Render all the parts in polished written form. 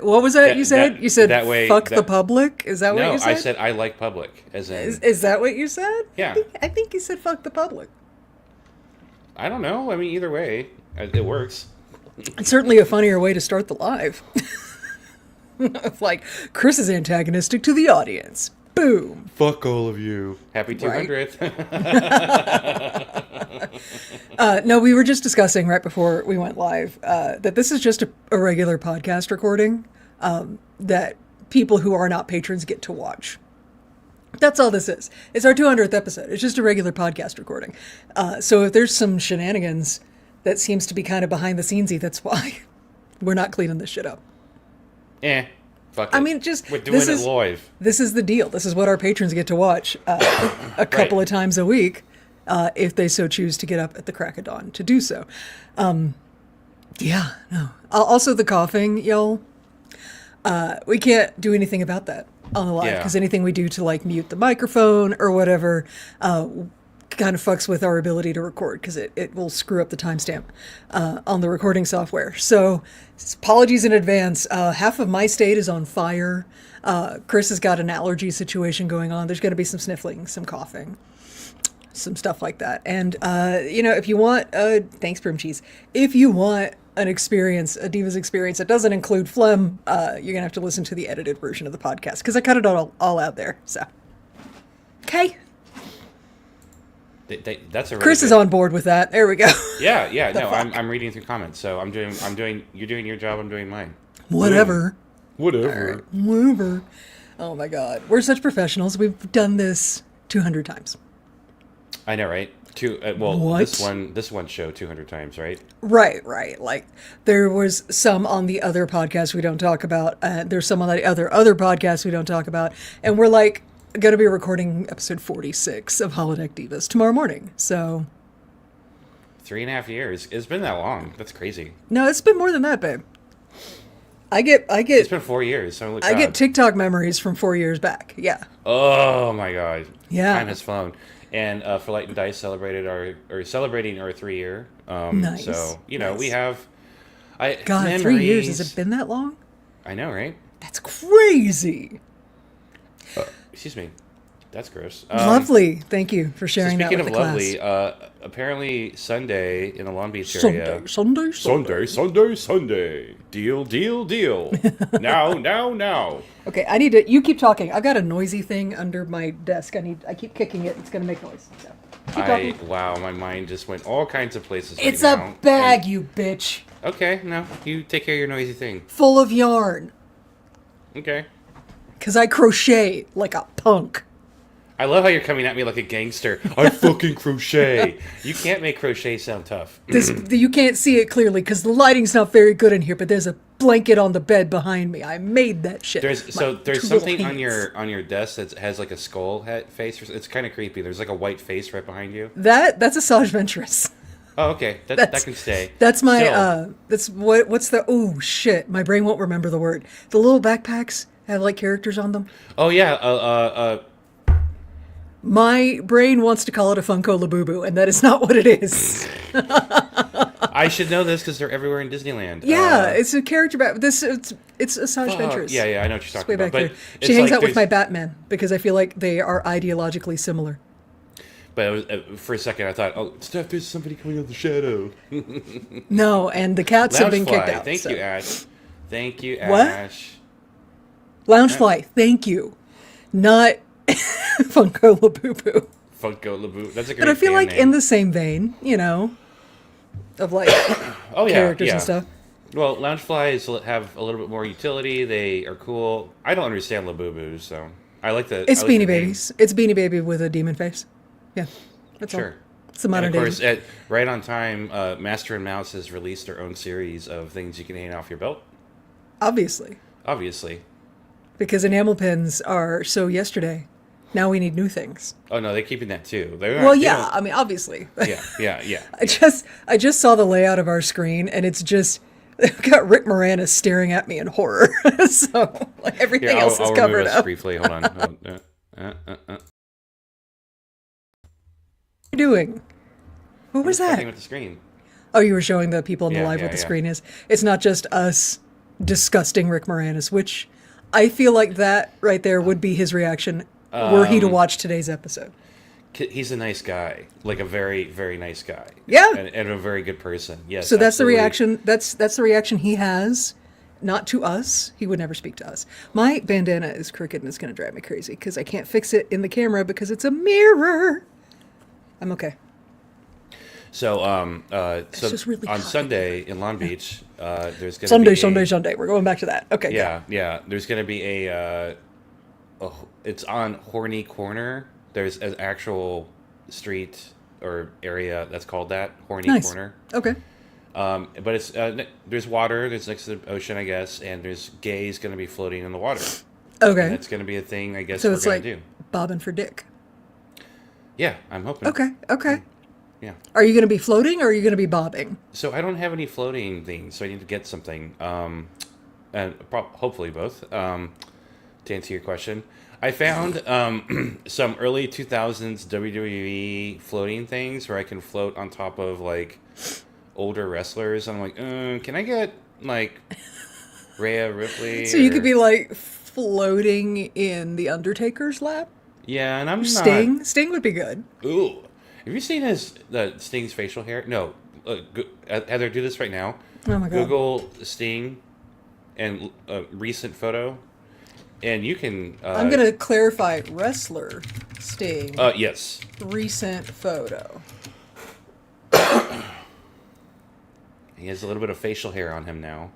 What was that you said? You said that way, fuck the public? Is that what you said? No, I said I like public. As in, is that what you said? Yeah. I think you said fuck the public. I don't know. I mean, either way, it works. It's certainly a funnier way to start the live. Like, Chris is antagonistic to the audience. Boom. Fuck all of you. Happy 200th. Right. No, we were just discussing right before we went live that this is just a regular podcast recording that people who are not patrons get to watch. That's all this is. It's our 200th episode. It's just a regular podcast recording. So if there's some shenanigans that seems to be kind of behind the scenesy, that's why we're not cleaning this shit up. Fuck it. I mean, just we're doing it live. This is the deal. This is what our patrons get to watch a couple of times a week, if they so choose to get up at the crack of dawn to do so. Yeah, no. Also, the coughing, y'all. We can't do anything about that on the live because anything we do to like mute the microphone or whatever kind of fucks with our ability to record because it will screw up the timestamp on the recording software. So apologies in advance. Half of my state is on fire. Chris has got an allergy situation going on. There's going to be some sniffling, some coughing, some stuff like that. And, if you want, thanks, Brim Cheese. If you want an experience, a Divas experience that doesn't include phlegm, you're going to have to listen to the edited version of the podcast because I cut it all out there. So, okay. That's a really Chris is on board with that. There we go. Yeah. No, I'm reading through comments, so you're doing your job. I'm doing mine. Whatever. Whatever. Oh my God, we're such professionals. We've done this 200 times. I know, right? This one show 200 times, right? Right. Like there was some on the other podcast we don't talk about. There's some on the other podcasts we don't talk about, and we're like going to be recording episode 46 of Holodeck Divas tomorrow morning. So 3.5 years. It's been that long. That's crazy. No, it's been more than that, babe. I get. It's been 4 years. So I get TikTok memories from 4 years back. Yeah. Oh my God. Yeah. Time has flown. And For Light and Dice celebrating our 3 year. Nice. So nice. We have. God, memories. 3 years. Has it been that long? I know, right? That's crazy. Excuse me. That's gross. Lovely. Thank you for sharing that with the class. Speaking of lovely, apparently Sunday in the Long Beach area. Sunday. Deal. Now. Okay, I need to. You keep talking. I've got a noisy thing under my desk. I keep kicking it. It's gonna make noise. So keep talking. Wow, my mind just went all kinds of places. It's right a now. bag, you bitch. Okay, no, you take care of your noisy thing. Full of yarn. Okay. Because I crochet like a punk. I love how you're coming at me like a gangster. I fucking crochet. You can't make crochet sound tough. You can't see it clearly because the lighting's not very good in here, but there's a blanket on the bed behind me. I made that shit. There's something on your desk that has like a skull face. It's kind of creepy. There's like a white face right behind you. That's a Sage Ventress. Oh, okay. That can stay. That's my what's the shit. My brain won't remember the word. The little backpacks have like characters on them. Oh yeah. My brain wants to call it a Funko Labubu, and that is not what it is. I should know this because they're everywhere in Disneyland. Yeah, it's a character back. It's a Sage Ventress. Yeah, I know what you're talking about. But she hangs out with my Batman because I feel like they are ideologically similar. But for a second, I thought, oh, Steph, there's somebody coming out of the shadow. No, and the cats have been kicked out. Thank you, Ash. Thank you, Ash. Loungefly, thank you. Not Funko Labubu. Funko Labubu. That's a great But I feel like name. in the same vein, of like characters and stuff. Well, Loungeflies have a little bit more utility. They are cool. I don't understand Labubus, so I like the. It's Beanie Babies. It's Beanie Baby with a demon face. Yeah, that's all. It's the modern day. And of course, right on time, Master and Mouse has released their own series of things you can hang off your belt. Obviously. Because enamel pins are so yesterday. Now we need new things. Oh no, they're keeping that too. I mean, obviously. Yeah. I just saw the layout of our screen, and it's just I've got Rick Moranis staring at me in horror. So like everything else is covered up. Briefly, hold on. What are you doing? What was that? With the screen. Oh, you were showing the people in the live what the screen is. It's not just us disgusting Rick Moranis, which I feel like that right there would be his reaction were he to watch today's episode. He's a nice guy, like a very, very nice guy. Yeah. And a very good person. Yes. So that's absolutely. the reaction. That's the reaction he has, not to us. He would never speak to us. My bandana is crooked and it's going to drive me crazy because I can't fix it in the camera because it's a mirror. I'm okay. So, It's just really on hot. Sunday in Long Beach, there's going to be Sunday. We're going back to that. Okay. Yeah. There's going to be it's on Horny Corner. There's an actual street or area that's called that, Horny Nice. Corner. Okay. But it's there's water. There's next to the ocean, I guess, and there's gays going to be floating in the water. Okay. And that's going to be a thing, I guess. So we're it's going like to do. bobbing for dick. Yeah, I'm hoping. Okay. Yeah. Are you going to be floating or are you going to be bobbing? So I don't have any floating things, so I need to get something. And hopefully both. To answer your question, I found some early 2000s WWE floating things where I can float on top of like older wrestlers. I'm like, can I get like Rhea Ripley? So you could be like floating in the Undertaker's lap? Yeah, and I'm Sting? Sting would be good. Ooh, have you seen Sting's facial hair? No, Heather, do this right now. Oh my God. Google Sting and recent photo, and you can. I'm going to clarify wrestler Sting. Yes. Recent photo. He has a little bit of facial hair on him now.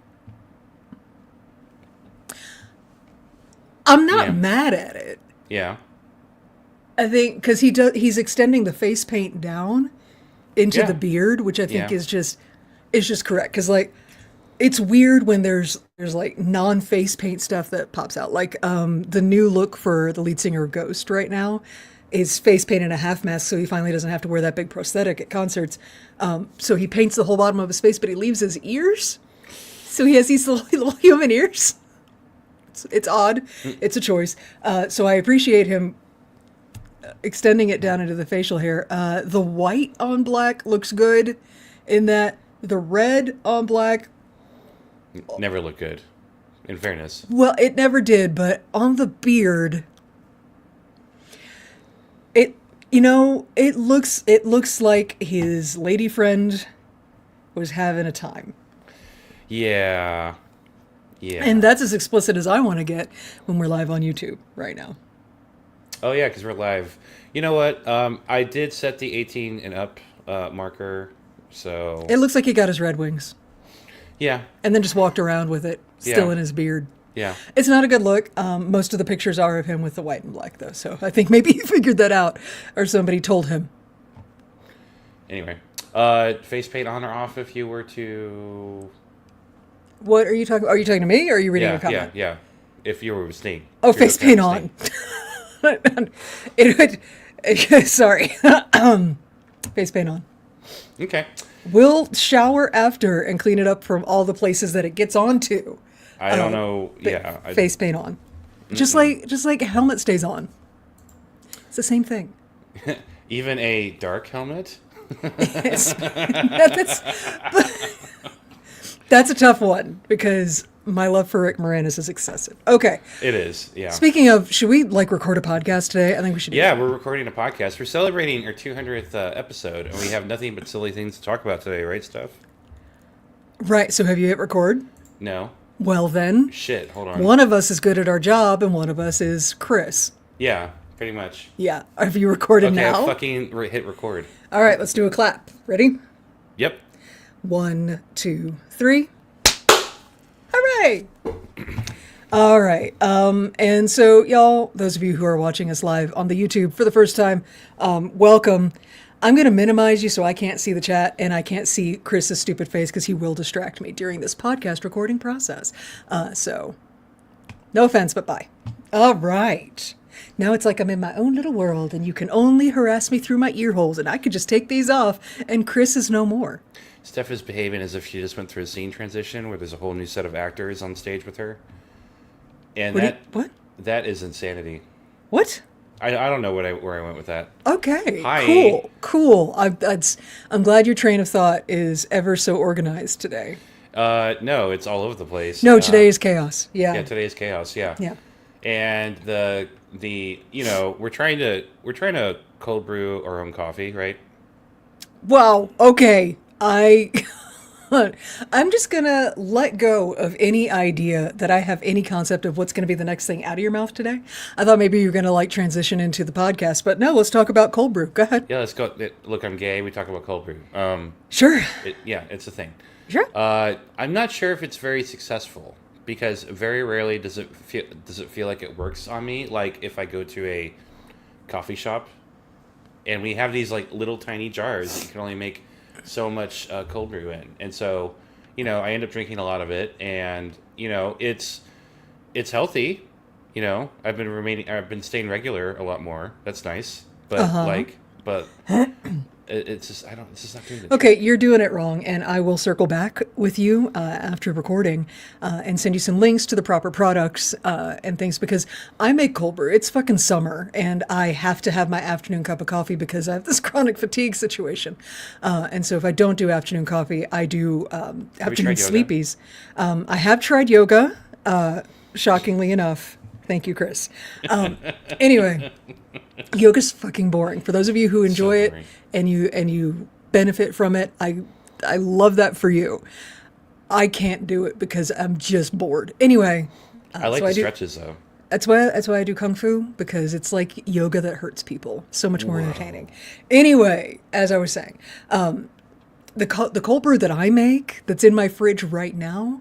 I'm not Yeah. mad at it. Yeah. I think because he's extending the face paint down into Yeah. the beard, which I think Yeah. is just correct. Because like it's weird when there's like non-face paint stuff that pops out. Like the new look for the lead singer of Ghost right now is face paint and a half mask, so he finally doesn't have to wear that big prosthetic at concerts. So he paints the whole bottom of his face, but he leaves his ears. So he has these little human ears. It's odd. It's a choice. So I appreciate him extending it down into the facial hair. The white on black looks good in that. The red on black, Never looked good, in fairness. well, it never did, but on the beard, it looks like his lady friend was having a time. Yeah. Yeah. And that's as explicit as I want to get when we're live on YouTube right now. Oh yeah, because we're live. You know what? I did set the 18 and up marker, so It looks like he got his Red Wings yeah, and then just walked around with it still Yeah. in his beard. yeah. It's not a good look. Most of the pictures are of him with the white and black, though. So I think maybe he figured that out, or somebody told him. Anyway, face paint on or off if you were to. What are you talking? Are you talking to me, or are you reading a Yeah, comment? yeah. If you were Sting. Oh, If you were face paint on. Sting. It would. Sorry. Face paint on. Okay. We'll shower after and clean it up from all the places that it gets onto. I don't know. Yeah. Face paint on. Just like a helmet stays on. It's the same thing. Even a dark helmet. That's a tough one because my love for Rick Moranis is excessive. Okay. It is. Yeah. Speaking of, should we like record a podcast today? I think we should. Yeah, we're recording a podcast. We're celebrating our 200th episode, and we have nothing but silly things to talk about today, right, Steph? Right. So have you hit record? No. Well then, Shit. Hold on. one of us is good at our job, and one of us is Chris. Yeah, pretty much. Yeah. Have you recorded Okay, now? fucking hit record. All right. Let's do a clap. Ready? Yep. 1, 2, 3. Hooray! All right. And so, y'all, those of you who are watching us live on the YouTube for the first time, welcome. I'm going to minimize you so I can't see the chat and I can't see Chris's stupid face because he will distract me during this podcast recording process. So, no offense, but bye. All right. Now it's like I'm in my own little world and you can only harass me through my ear holes and I could just take these off and Chris is no more. Steph is behaving as if she just went through a scene transition where there's a whole new set of actors on stage with her. And What? that is insanity. What? I don't know where I went with that. Okay. Hi. Cool. I'm glad your train of thought is ever so organized today. No, it's all over the place. No, today is chaos. Yeah. Yeah, today is chaos. Yeah. Yeah. And the we're trying to cold brew our own coffee, right? Well, okay. I'm just gonna let go of any idea that I have any concept of what's gonna be the next thing out of your mouth today. I thought maybe you were gonna like transition into the podcast, but no, let's talk about cold brew. Go ahead. Yeah, let's go. Look, I'm gay. We talk about cold brew. Sure. Yeah, it's a thing. Sure. I'm not sure if it's very successful because very rarely does it feel like it works on me. Like if I go to a coffee shop and we have these like little tiny jars that you can only make so much cold brew in, and so I end up drinking a lot of it, and it's healthy. I've been staying regular a lot more. That's nice, but but it's just it's just not doing it. Okay, you're doing it wrong, and I will circle back with you after recording and send you some links to the proper products and things, because I make cold brew. It's fucking summer, and I have to have my afternoon cup of coffee because I have this chronic fatigue situation. And so if I don't do afternoon coffee, I do afternoon sleepies. I have tried yoga, shockingly enough. Thank you, Chris. Anyway, yoga's fucking boring. For those of you who enjoy it and you benefit from it, I love that for you. I can't do it because I'm just bored. Anyway, I like the stretches though. That's why I do kung fu, because it's like yoga that hurts people. So much more entertaining. Anyway, as I was saying, the cold brew that I make that's in my fridge right now,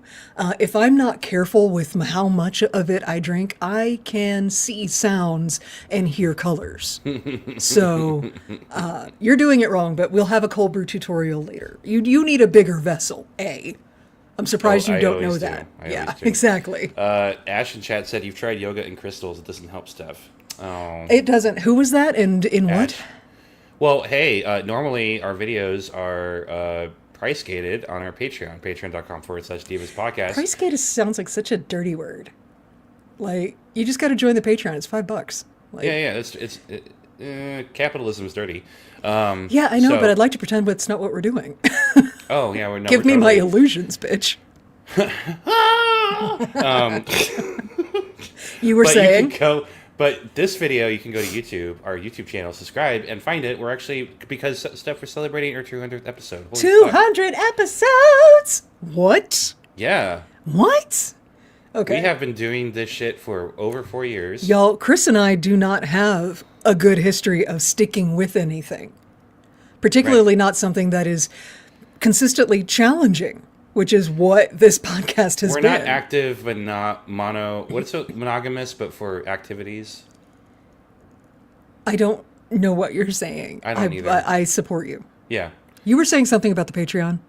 if I'm not careful with how much of it I drink, I can see sounds and hear colors. So you're doing it wrong, but we'll have a cold brew tutorial later. You need a bigger vessel, I'm surprised you don't know that. Yeah, exactly. Ash in chat said you've tried yoga and crystals. It doesn't help, Steph. Oh. It doesn't. Who was that, and in what? Well, hey, normally our videos are price gated on our Patreon, patreon.com/Divas podcast. Price gated sounds like such a dirty word. Like, you just got to join the Patreon. It's $5. Like, yeah. Capitalism is dirty. Yeah, I know, but I'd like to pretend it's not what we're doing. Oh, yeah. Give me my illusions, bitch. You were saying? But this video, you can go to YouTube, our YouTube channel, subscribe, and find it. We're actually, because Steph, we're celebrating our 200th episode. Holy 200 episodes? What? Yeah. What? Okay. We have been doing this shit for over 4 years. Y'all, Chris and I do not have a good history of sticking with anything. Particularly not something that is consistently challenging, which is what this podcast has been. We're not active, but not monogamous, but for activities? I don't know what you're saying. I don't either. I support you. Yeah. You were saying something about the Patreon?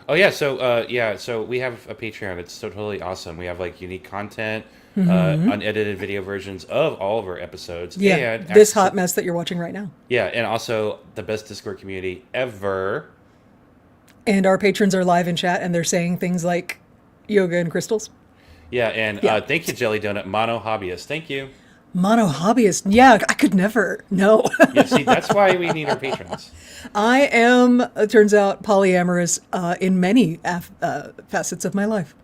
Oh, yeah. So we have a Patreon. It's so totally awesome. We have, like, unique content, unedited video versions of all of our episodes. Yeah, and this hot mess that you're watching right now. Yeah, and also the best Discord community ever. And our patrons are live in chat, and they're saying things like yoga and crystals. Yeah, and thank you, Jelly Donut, Mono Hobbyist. Thank you. Mono Hobbyist. Yeah, I could never. No. Yeah, see, that's why we need our patrons. I am, it turns out, polyamorous in many facets of my life.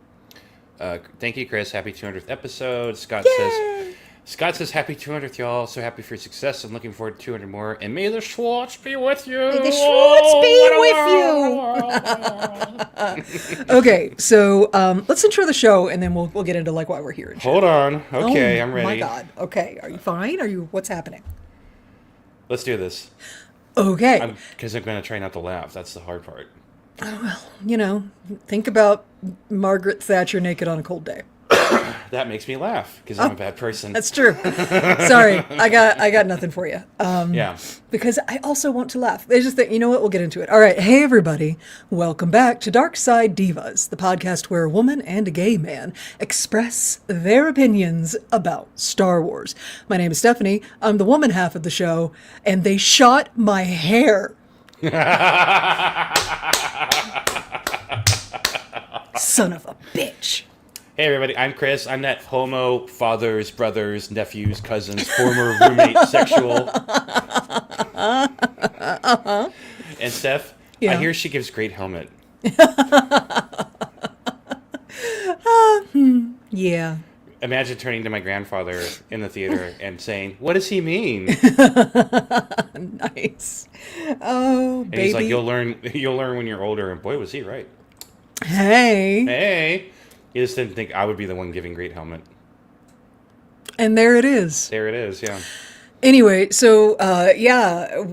Thank you, Chris. Happy 200th episode. Yay! Scott says, happy 200th, y'all. So happy for your success. I'm looking forward to 200 more. And may the Schwartz be with you. May the Schwartz be with you. Okay, so let's intro the show, and then we'll get into like why we're here. Hold on. Okay, I'm ready. Oh my God. Okay, are you fine? What's happening? Let's do this. Okay. Because I'm going to try not to laugh. That's the hard part. Oh, well, think about Margaret Thatcher naked on a cold day. That makes me laugh because I'm a bad person. That's true. Sorry, I got nothing for you. Yeah. Because I also want to laugh. There's just that, you know what? We'll get into it. All right. Hey, everybody. Welcome back to Dark Side Divas, the podcast where a woman and a gay man express their opinions about Star Wars. My name is Stephanie. I'm the woman half of the show, and they shot my hair. Son of a bitch. Hey everybody, I'm Chris. I'm that homo, fathers, brothers, nephews, cousins, former roommate, sexual. And Steph, I hear she gives great helmet. Yeah. Imagine turning to my grandfather in the theater and saying, "What does he mean?" Nice. Oh, And he's like, baby. You'll learn when you're older." And boy, was he right. Hey. Hey, he just didn't think I would be the one giving great helmet. And there it is. There it is. Yeah. Anyway, so yeah,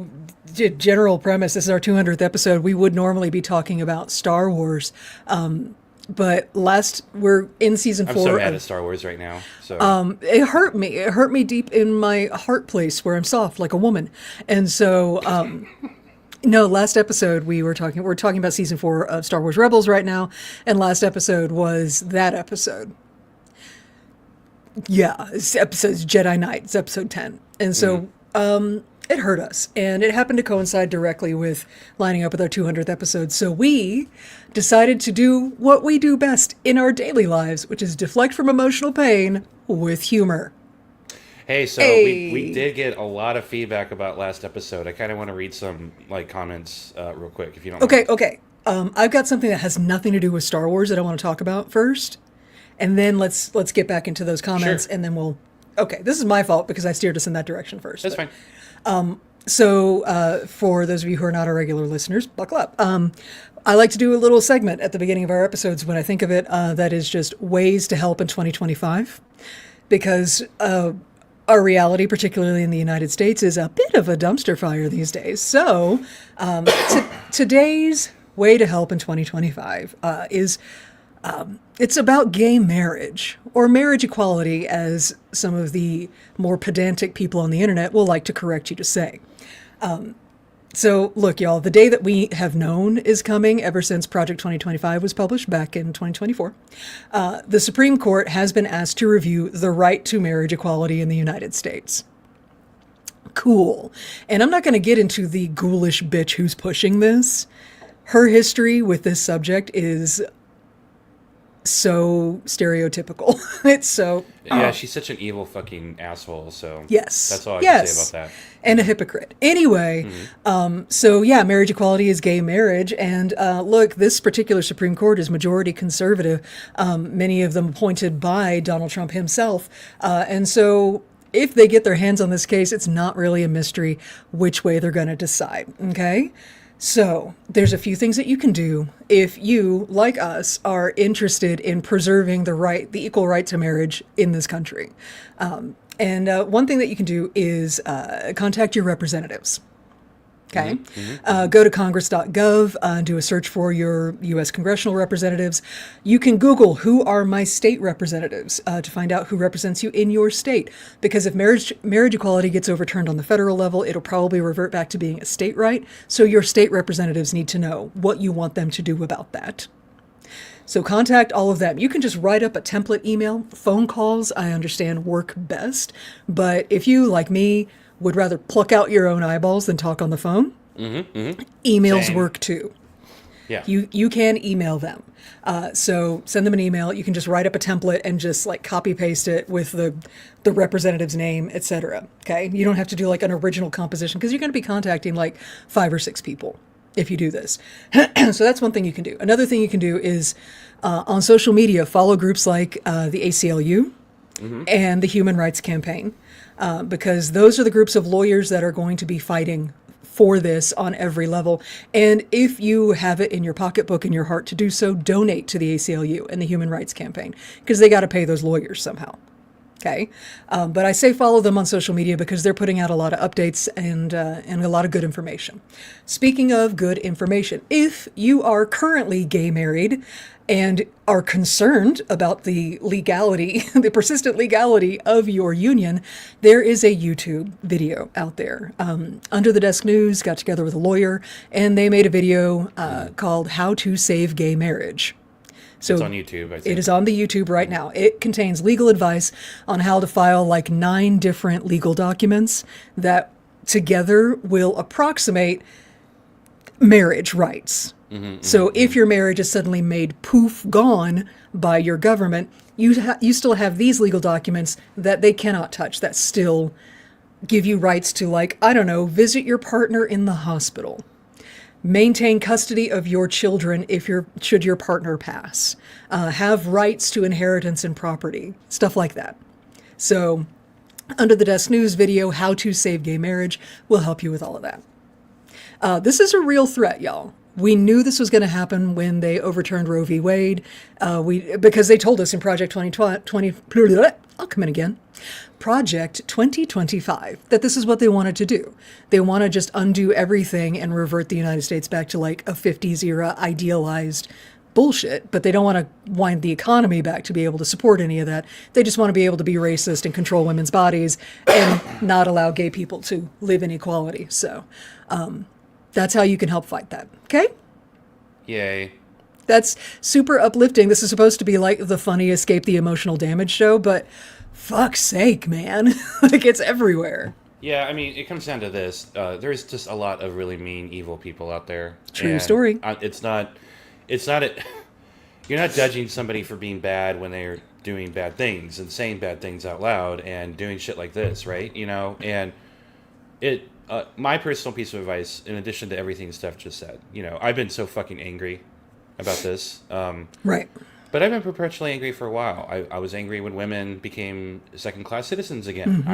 general premise. This is our 200th episode. We would normally be talking about Star Wars, but we're in season 4. I'm so mad at Star Wars right now. So It hurt me. It hurt me deep in my heart place where I'm soft like a woman, and so. No, last episode we're talking about season 4 of Star Wars Rebels right now, and last episode was that episode. Yeah, it's episode's Jedi Knight. It's episode 10. And so it hurt us. And it happened to coincide directly with lining up with our 200th episode. So we decided to do what we do best in our daily lives, which is deflect from emotional pain with humor. hey, so we did get a lot of feedback about last episode. I kind of want to read some comments real quick, if you don't mind. Okay. I've got something that has nothing to do with Star Wars that I want to talk about first. And then let's get back into those comments, Sure. and then we'll... Okay, this is my fault because I steered us in that direction first. That's but- fine. So, for those of you who are not our regular listeners, buckle up. I like to do a little segment at the beginning of our episodes when I think of it, that is just ways to help in 2025. Because our reality, particularly in the United States, is a bit of a dumpster fire these days. So, today's way to help in 2025 is... it's about gay marriage, or marriage equality, as some of the more pedantic people on the internet will like to correct you to say. So, look, y'all, the day that we have known is coming ever since Project 2025 was published back in 2024. The Supreme Court has been asked to review the right to marriage equality in the United States. Cool. And I'm not going to get into the ghoulish bitch who's pushing this. Her history with this subject is so stereotypical. It's so... Yeah, she's such an evil fucking asshole, so... Yes. That's all I can say about that. And a hypocrite. Anyway, so yeah, marriage equality is gay marriage. And look, this particular Supreme Court is majority conservative, many of them appointed by Donald Trump himself. And so if they get their hands on this case, it's not really a mystery which way they're going to decide, okay? So there's a few things that you can do if you, like us, are interested in preserving the equal right to marriage in this country. And one thing that you can do is contact your representatives. Okay. Go to congress.gov, do a search for your U.S. congressional representatives. You can Google who are my state representatives to find out who represents you in your state. Because if marriage equality gets overturned on the federal level, it'll probably revert back to being a state right. So your state representatives need to know what you want them to do about that. So contact all of them. You can just write up a template email. Phone calls, I understand, work best. But if you, like me, would rather pluck out your own eyeballs than talk on the phone, emails Same. work too. Yeah. You can email them. So send them an email. You can just write up a template and just like copy paste it with the representative's name, etc. Okay. You don't have to do like an original composition because you're going to be contacting like 5 or 6 people if you do this. So that's one thing you can do. Another thing you can do is on social media, follow groups like the ACLU and the Human Rights Campaign. Because those are the groups of lawyers that are going to be fighting for this on every level. And if you have it in your pocketbook and your heart to do so, donate to the ACLU and the Human Rights Campaign because they got to pay those lawyers somehow. Okay. But I say follow them on social media because they're putting out a lot of updates and a lot of good information. Speaking of good information, if you are currently gay married and are concerned about the legality, the persistent legality of your union, there is a YouTube video out there. Under the Desk News got together with a lawyer, and they made a video called How to Save Gay Marriage. So It's on YouTube, I think. it is on the YouTube right now. It contains legal advice on how to file like 9 different legal documents that together will approximate marriage rights. So if your marriage is suddenly made poof gone by your government, you still have these legal documents that they cannot touch that still give you rights to, like, I don't know, visit your partner in the hospital. Maintain custody of your children should your partner pass. Have rights to inheritance and property, stuff like that. So, Under the Desk News video, How to Save Gay Marriage, will help you with all of that. This is a real threat, y'all. We knew this was going to happen when they overturned Roe v. Wade, because they told us in Project 2020, I'll come in again, Project 2025, that this is what they wanted to do. They want to just undo everything and revert the United States back to like a 50s era idealized bullshit, but they don't want to wind the economy back to be able to support any of that. They just want to be able to be racist and control women's bodies and not allow gay people to live in equality. So that's how you can help fight that. Okay? Yay. That's super uplifting. This is supposed to be like the funny Escape the Emotional Damage show, but fuck's sake, man. Like, it's everywhere. Yeah, I mean, it comes down to this. There's just a lot of really mean, evil people out there. True story. You're not judging somebody for being bad when they're doing bad things and saying bad things out loud and doing shit like this, right? You know, and my personal piece of advice, in addition to everything Steph just said, you know, I've been so fucking angry about this. Right. But I've been perpetually angry for a while. I was angry when women became second-class citizens again.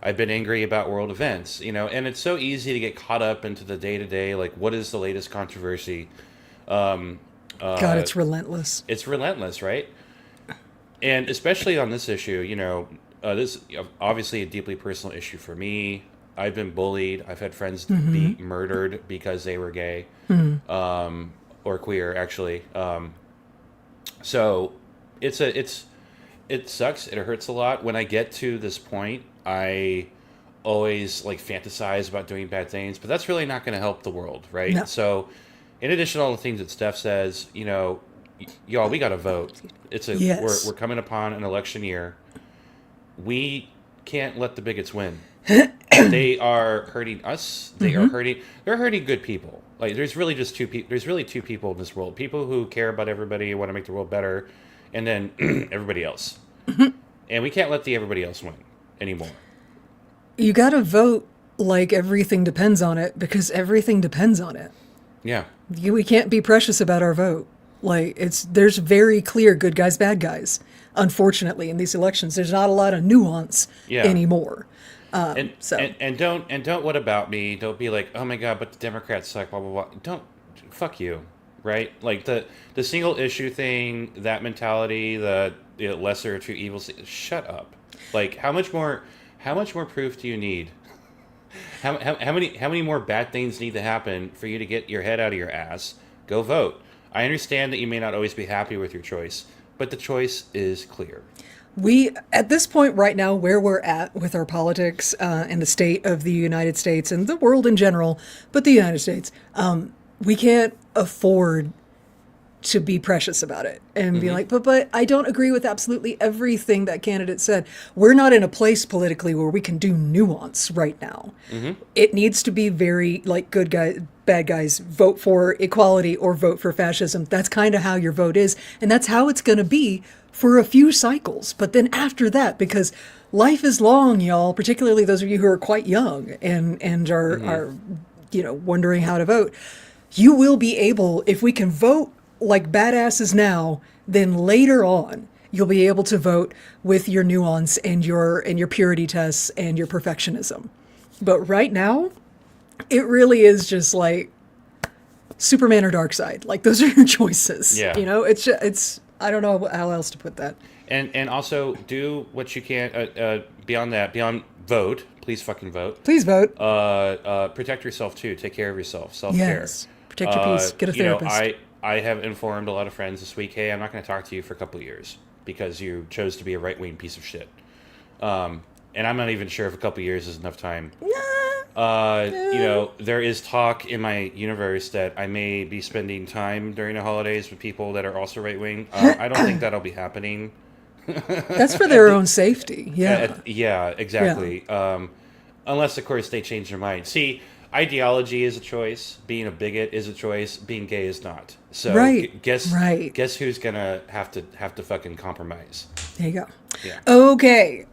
I've been angry about world events, you know, and it's so easy to get caught up into the day-to-day, like, what is the latest controversy? God, it's relentless. It's relentless, right? And especially on this issue, you know, this is obviously a deeply personal issue for me. I've been bullied. I've had friends be murdered because they were gay. Or queer, actually. So it sucks. It hurts a lot. When I get to this point, I always like fantasize about doing bad things, but that's really not going to help the world, right? No. So in addition to all the things that Steph says, you know, y'all, we got to vote. Yes. We're coming upon an election year. We can't let the bigots win. They are hurting us. They're hurting good people. Like, there's really two people in this world. People who care about everybody and want to make the world better, and then everybody else. And we can't let the everybody else win anymore. You got to vote like everything depends on it, because everything depends on it. Yeah. We can't be precious about our vote. Like, there's very clear good guys, bad guys. Unfortunately, in these elections, there's not a lot of nuance anymore. And don't what about me? Don't be like, oh my god, but the Democrats suck, blah blah blah. Fuck you, right? Like the single issue thing, that mentality, the lesser of two evils. Shut up. Like, how much more proof do you need? How many more bad things need to happen for you to get your head out of your ass? Go vote. I understand that you may not always be happy with your choice, but the choice is clear. We, at this point right now, where we're at with our politics and the state of the United States and the world in general, but the United States, we can't afford to be precious about it and be like, but I don't agree with absolutely everything that candidate said. We're not in a place politically where we can do nuance right now. It needs to be very like good guys, bad guys, vote for equality or vote for fascism. That's kind of how your vote is. And that's how it's going to be for a few cycles. But then after that, because life is long, y'all, particularly those of you who are quite young and are wondering how to vote, you will be able, if we can vote like badasses now, then later on you'll be able to vote with your nuance and your purity tests and your perfectionism. But right now, it really is just like Superman or Darkseid. Like, those are your choices. Yeah. You know, it's I don't know how else to put that. And also do what you can beyond vote. Please fucking vote. Please vote. Protect yourself too. Take care of yourself. Self-care. Yes. Protect your peace. Get a therapist. I have informed a lot of friends this week, hey, I'm not going to talk to you for a couple of years because you chose to be a right-wing piece of shit. And I'm not even sure if a couple of years is enough time. You know, there is talk in my universe that I may be spending time during the holidays with people that are also right-wing. I don't think that'll be happening. That's for their own safety. Yeah. Yeah, exactly. Yeah. Unless, of course, they change their mind. See, ideology is a choice. Being a bigot is a choice. Being gay is not. So guess who's gonna have to fucking compromise? There you go. Yeah. Okay.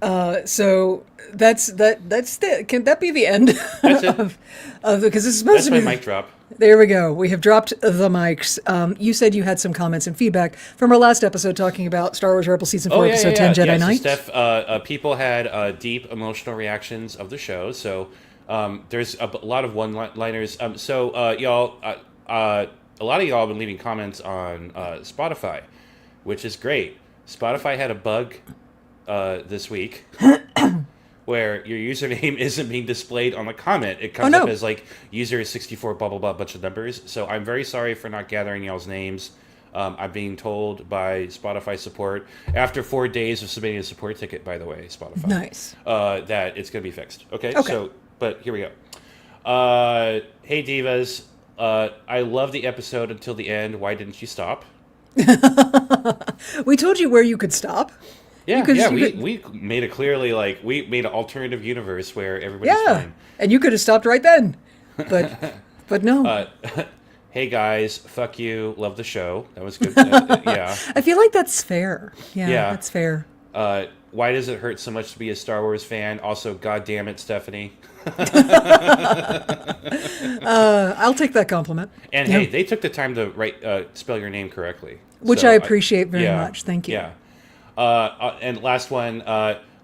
So that's can that be the end That's it. of because this is supposed That's to my be mic drop. There we go. We have dropped the mics. You said you had some comments and feedback from our last episode talking about Star Wars Rebels Season 4, Episode 10, Jedi So Knight. Steph, people had deep emotional reactions of the show, so there's a lot of one-liners. Y'all, a lot of y'all have been leaving comments on Spotify, which is great. Spotify had a bug this week where your username isn't being displayed on the comment. It comes up as like user 64 blah blah blah bunch of numbers. So I'm very sorry for not gathering y'all's names. I'm being told by Spotify support after 4 days of submitting a support ticket. By the way, Spotify, Nice. that it's gonna be fixed. Okay. So, but here we go. Hey Divas, I love the episode until the end. Why didn't you stop? We told you where you could stop. We made it clearly like we made an alternative universe where everybody's fine. And you could have stopped right then, but no. Hey guys, fuck you, love the show. That was good. Yeah. I feel like that's fair. Yeah, that's fair. Why does it hurt so much to be a Star Wars fan? Also, God damn it, Stephanie. I'll take that compliment. And hey, they took the time to spell your name correctly, which I appreciate very much. Thank you. Yeah. And last one,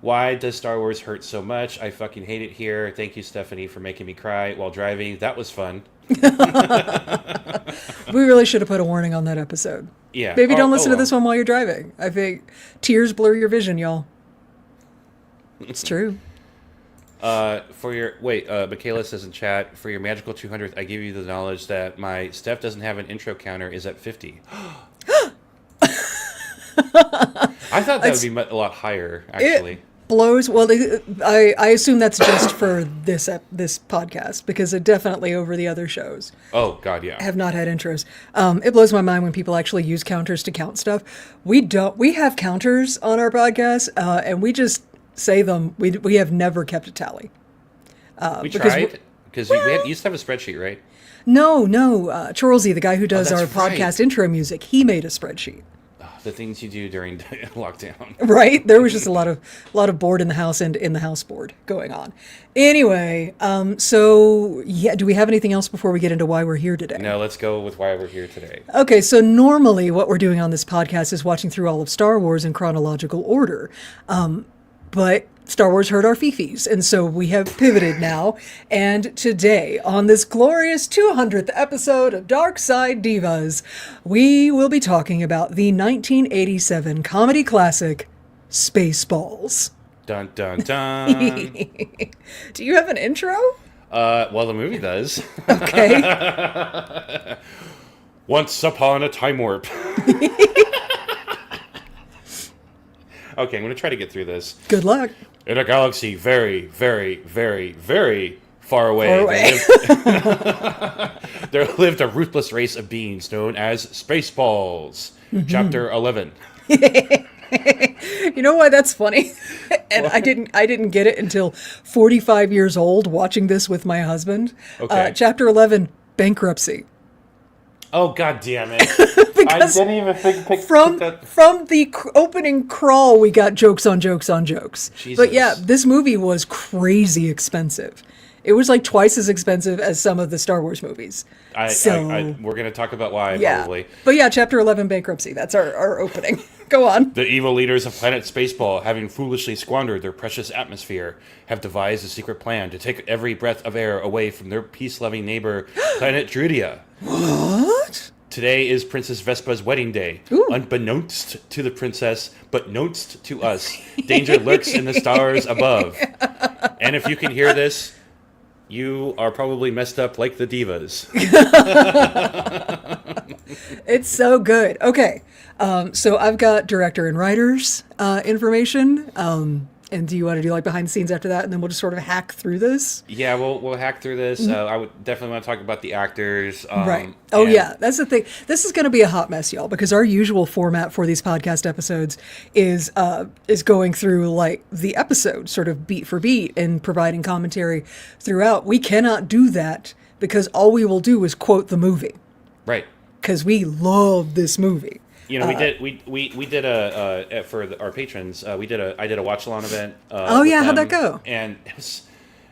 why does Star Wars hurt so much? I fucking hate it here. Thank you, Stephanie, for making me cry while driving. That was fun. We really should have put a warning on that episode. Yeah. Maybe don't listen to this one while you're driving. I think tears blur your vision, y'all. It's true. Michaela says in chat, for your magical 200th, I give you the knowledge that my Steph doesn't have an intro counter is at 50. I thought that would be a lot higher, actually. It blows. Well, I assume that's just for this podcast, because it definitely over the other shows. Oh, God, yeah. Have not had intros. It blows my mind when people actually use counters to count stuff. We don't. We have counters on our podcast, and we just say them. We have never kept a tally. We tried, because we used to have a spreadsheet, right? No. Charlesy, the guy who does our podcast intro music, he made a spreadsheet. The things you do during lockdown. Right? There was just a lot of board in the house and in the house board going on. Anyway, do we have anything else before we get into why we're here today? No, let's go with why we're here today. Okay, so normally what we're doing on this podcast is watching through all of Star Wars in chronological order. But Star Wars hurt our fifis, and so we have pivoted now. And today, on this glorious 200th episode of Dark Side Divas, we will be talking about the 1987 comedy classic, Spaceballs. Dun, dun, dun. Do you have an intro? Well, the movie does. Okay. Once upon a time warp. Okay, I'm going to try to get through this. Good luck. In a galaxy very, very, very, very far away, there lived a ruthless race of beings known as Spaceballs. Mm-hmm. Chapter 11. You know why that's funny? And I didn't get it until 45 years old watching this with my husband. Okay. Chapter 11, bankruptcy. Oh, God damn it. Because I didn't even think from the opening crawl, we got jokes on jokes on jokes. Jesus. But yeah, this movie was crazy expensive. It was like twice as expensive as some of the Star Wars movies. We're going to talk about why, probably. But yeah, Chapter 11, bankruptcy. That's our opening. Go on. The evil leaders of planet Spaceball, having foolishly squandered their precious atmosphere, have devised a secret plan to take every breath of air away from their peace-loving neighbor, planet Druidia. What? Today is Princess Vespa's wedding day. Ooh. Unbeknownst to the princess, but knownst to us, danger lurks in the stars above. And if you can hear this, you are probably messed up like the Divas. It's so good. Okay, so I've got director and writers information. And do you want to do like behind the scenes after that, and then we'll just sort of hack through this? Yeah, we'll hack through this. I would definitely want to talk about the actors. Right. Oh yeah, that's the thing. This is going to be a hot mess, y'all, because our usual format for these podcast episodes is going through like the episode, sort of beat for beat, and providing commentary throughout. We cannot do that because all we will do is quote the movie. Right. Because we love this movie. We did our patrons. I did a watch along event. Oh with yeah, how'd them, that go? And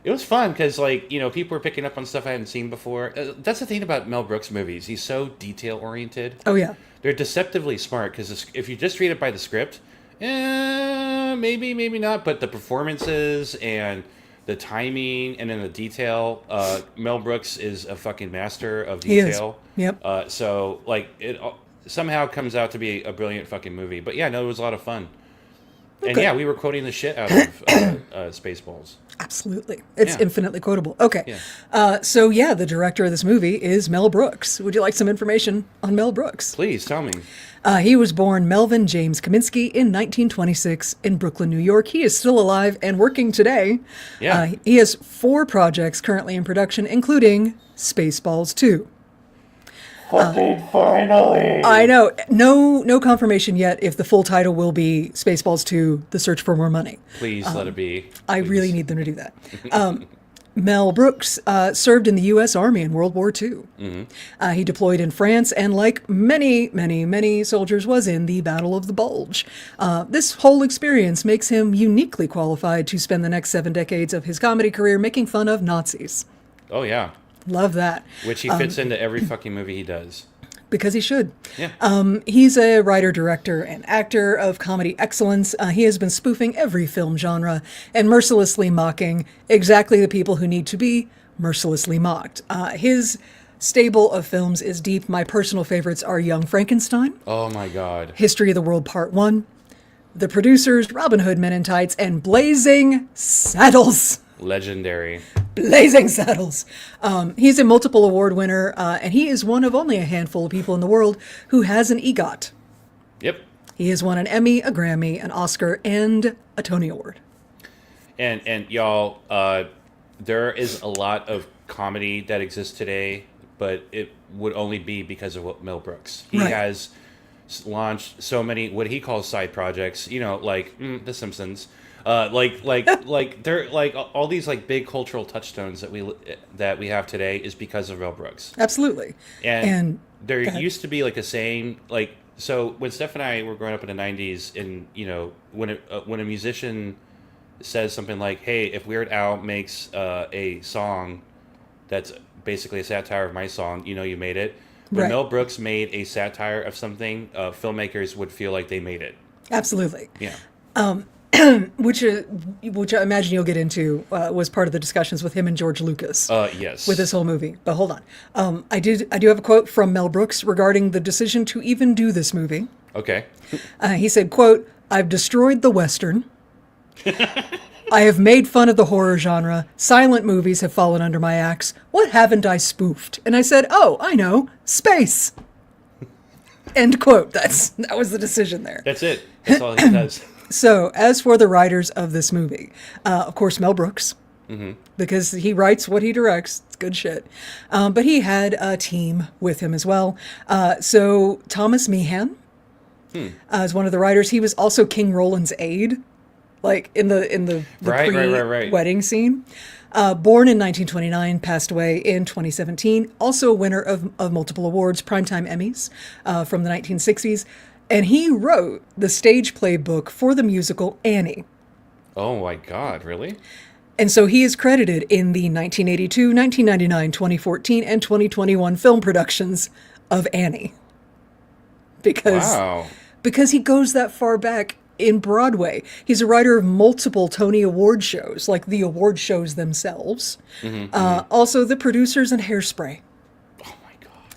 it was fun because people were picking up on stuff I hadn't seen before. That's the thing about Mel Brooks movies. He's so detail oriented. Oh yeah. They're deceptively smart because if you just read it by the script, maybe not. But the performances and the timing and then the detail, Mel Brooks is a fucking master of detail. He is. Yep. So it somehow comes out to be a brilliant fucking movie. But yeah, no, it was a lot of fun. Okay. And yeah, we were quoting the shit out of Spaceballs. Absolutely. It's infinitely quotable. Okay. Yeah. So the director of this movie is Mel Brooks. Would you like some information on Mel Brooks? Please, tell me. He was born Melvin James Kaminsky in 1926 in Brooklyn, New York. He is still alive and working today. Yeah. He has 4 projects currently in production, including Spaceballs 2. Finally. I know. No confirmation yet if the full title will be Spaceballs 2, The Search for More Money. Please let it be. Please. I really need them to do that. Mel Brooks served in the U.S. Army in World War II. Mm-hmm. He deployed in France and, like many soldiers, was in the Battle of the Bulge. This whole experience makes him uniquely qualified to spend the next 7 decades of his comedy career making fun of Nazis. Oh, yeah. Love that. Which he fits into every fucking movie he does. Because he should. Yeah. He's a writer, director, and actor of comedy excellence. He has been spoofing every film genre and mercilessly mocking exactly the people who need to be mercilessly mocked. His stable of films is deep. My personal favorites are Young Frankenstein. Oh, my God. History of the World Part 1. The Producers, Robin Hood Men in Tights, and Blazing Saddles. Legendary. Blazing Saddles. He's a multiple award winner, and he is one of only a handful of people in the world who has an EGOT. Yep. He has won an Emmy, a Grammy, an Oscar, and a Tony Award. And y'all, there is a lot of comedy that exists today, but it would only be because of Mel Brooks. He has launched so many what he calls side projects, like The Simpsons. They're like all these like big cultural touchstones that we have today is because of Mel Brooks. Absolutely. And there used to be like a saying so when Steph and I were growing up in the 90s, and when a musician says something like, "Hey, if Weird Al makes a song that's basically a satire of my song, you made it." When Mel Brooks made a satire of something, filmmakers would feel like they made it. Absolutely. Yeah. Which I imagine you'll get into was part of the discussions with him and George Lucas. Yes. With this whole movie. But hold on. I do have a quote from Mel Brooks regarding the decision to even do this movie. Okay. He said, quote, "I've destroyed the Western. I have made fun of the horror genre. Silent movies have fallen under my axe. What haven't I spoofed?" And I said, "Oh, I know. Space." End quote. That was the decision there. That's it. That's all he does. So, as for the writers of this movie, of course, Mel Brooks, because he writes what he directs. It's good shit. But he had a team with him as well. So, Thomas Meehan is one of the writers. He was also King Roland's aide, like in the pre-wedding scene. Born in 1929, passed away in 2017. Also a winner of multiple awards, Primetime Emmys from the 1960s. And he wrote the stage play book for the musical Annie. Oh my God, really? And so he is credited in the 1982, 1999, 2014, and 2021 film productions of Annie. Because he goes that far back in Broadway. He's a writer of multiple Tony Award shows, like the award shows themselves. Also, The Producers and Hairspray.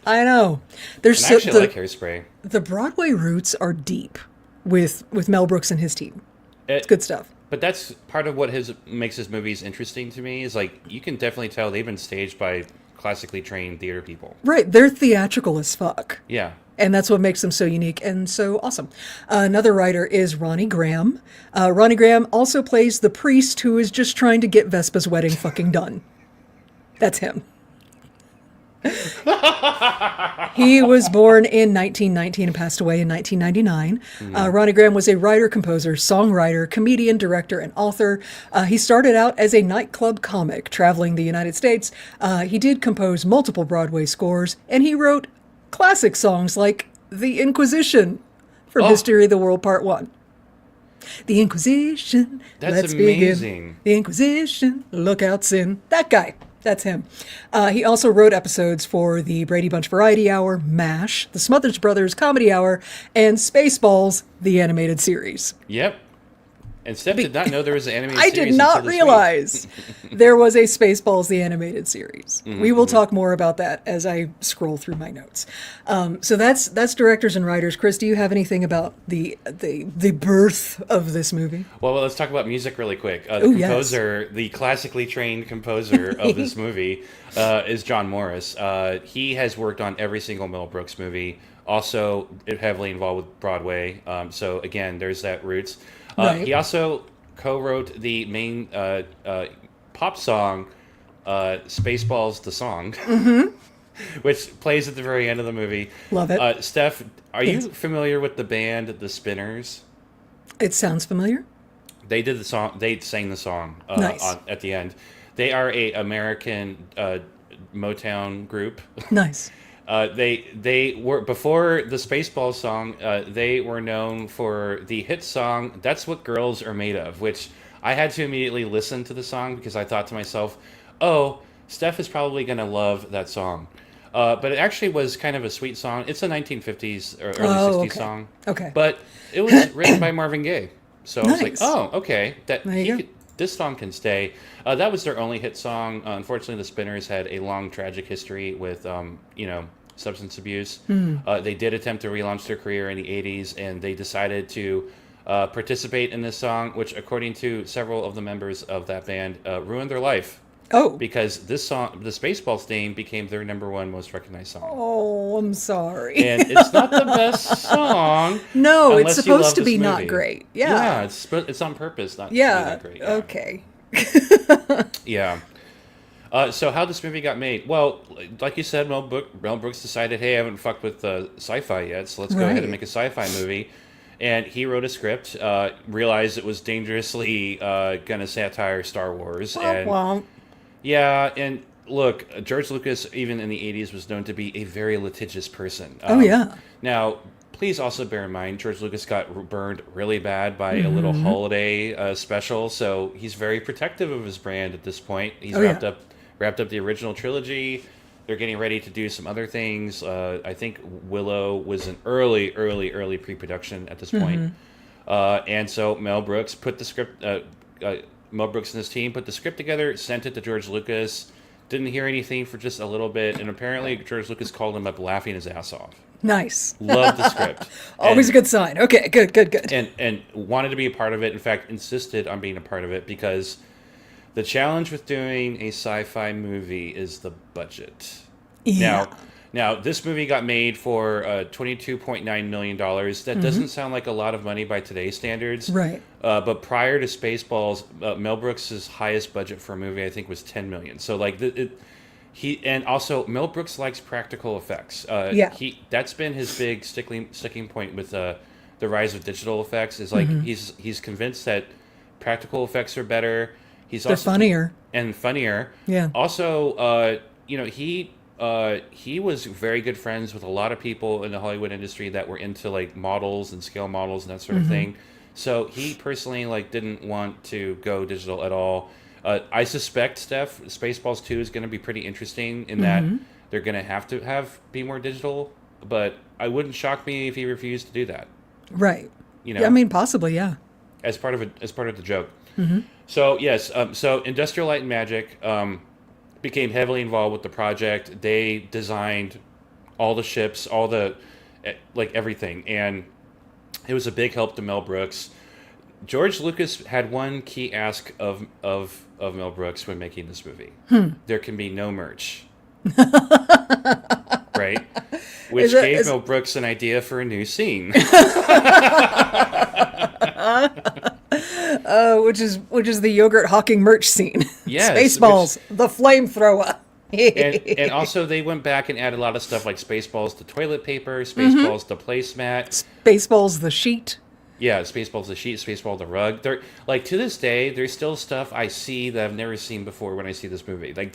I know. I actually like Hairspray. The Broadway roots are deep with Mel Brooks and his team. It's good stuff. But that's part of what makes his movies interesting to me is like you can definitely tell they've been staged by classically trained theater people. Right. They're theatrical as fuck. Yeah. And that's what makes them so unique and so awesome. Another writer is Ronnie Graham. Ronnie Graham also plays the priest who is just trying to get Vespa's wedding fucking done. That's him. He was born in 1919 and passed away in 1999. Ronnie Graham was a writer, composer, songwriter, comedian, director, and author. He started out as a nightclub comic traveling the United States. He did compose multiple Broadway scores, and he wrote classic songs like The Inquisition, from Oh. History of the World Part 1. The Inquisition. That's let's amazing. begin. The Inquisition. Look out, sin. That guy. That's him. He also wrote episodes for the Brady Bunch Variety Hour, MASH, the Smothers Brothers Comedy Hour, and Spaceballs, the animated series. Yep. And Steph did not know there was an animated I series did not until this realize there was a Spaceballs, the animated series. Mm-hmm, We will talk more about that as I scroll through my notes. So that's directors and writers. Chris, do you have anything about the birth of this movie? week. Well, let's talk about music really quick. The Ooh, yes. composer, the classically trained composer of this movie, is John Morris. He has worked on every single Mel Brooks movie. Also, heavily involved with Broadway. So again, there's that roots. Right. He also co-wrote the main pop song, Spaceballs, the song, which plays at the very end of the movie. Love it. Steph, are Yes. you familiar with the band The Spinners? It sounds familiar. They did the song. They sang the song Nice. at the end. They are a American Motown group. Nice. They were before the Spaceballs song. They were known for the hit song "That's What Girls Are Made Of," which I had to immediately listen to the song because I thought to myself, "Oh, Steph is probably going to love that song." But it actually was kind of a sweet song. It's a 1950s or early 60s song. Okay. But it was written by Marvin Gaye, so I was like, Nice. "Oh, okay, There you go. this song can stay." That was their only hit song. Unfortunately, the Spinners had a long tragic history with, substance abuse. They did attempt to relaunch their career in the 80s, and they decided to participate in this song, which, according to several of the members of that band, ruined their life. Oh. Because this song, the Spaceballs theme, became their #1 most recognized song. Oh, I'm sorry. And it's not the best song. No, it's unless you supposed love to be this not movie. great. Yeah. It's on purpose not Yeah. to be that great. Okay. Yeah. So how this movie got made? Well, like you said, Mel Brooks decided, hey, I haven't fucked with sci-fi yet, so let's go ahead Right. and make a sci-fi movie. And he wrote a script, realized it was dangerously gonna satire Star Wars. And Well, yeah, and look, George Lucas, even in the 80s, was known to be a very litigious person. oh yeah. Now, please also bear in mind, George Lucas got burned really bad by a Mm-hmm. little holiday special, so he's very protective of his brand at this point. He's Oh, yeah. wrapped up the original trilogy. They're getting ready to do some other things. I think Willow was an early pre-production at this point. And so Mel Brooks put the script. Mel Brooks and his team put the script together, sent it to George Lucas. Didn't hear anything for just a little bit, and apparently George Lucas called him up laughing his ass off. Nice. Loved the script. Always a good sign. Okay, good. And wanted to be a part of it. In fact, insisted on being a part of it because the challenge with doing a sci-fi movie is the budget. Yeah. Now this movie got made for $22.9 million. That doesn't sound like a lot of money by today's standards. Right. But prior to Spaceballs, Mel Brooks' highest budget for a movie, I think, was $10 million. So like and also Mel Brooks likes practical effects. Yeah. That's been his big sticking point with the rise of digital effects. Is like he's convinced that practical effects are better. They're funnier. And funnier. Yeah. Also, he was very good friends with a lot of people in the Hollywood industry that were into like models and scale models and that sort of thing. So he personally didn't want to go digital at all. I suspect, Steph, Spaceballs 2 is going to be pretty interesting in that they're going to have be more digital, but I wouldn't shock me if he refused to do that. Right. You know, Yeah, I mean, possibly, yeah. as part of the joke. So yes, so Industrial Light and Magic became heavily involved with the project. They designed all the ships, all the everything, and it was a big help to Mel Brooks. George Lucas had one key ask of Mel Brooks when making this movie. There can be no merch. Right? Which gave Mel Brooks an idea for a new scene. Which is the yogurt hawking merch scene. Yes, Spaceballs, the flamethrower. and also they went back and added a lot of stuff like Spaceballs to toilet paper, Spaceballs to placemat. Spaceballs, the sheet. Yeah, Spaceballs the sheet, Spaceball the rug. They're like, to this day, there's still stuff I see that I've never seen before when I see this movie. Like,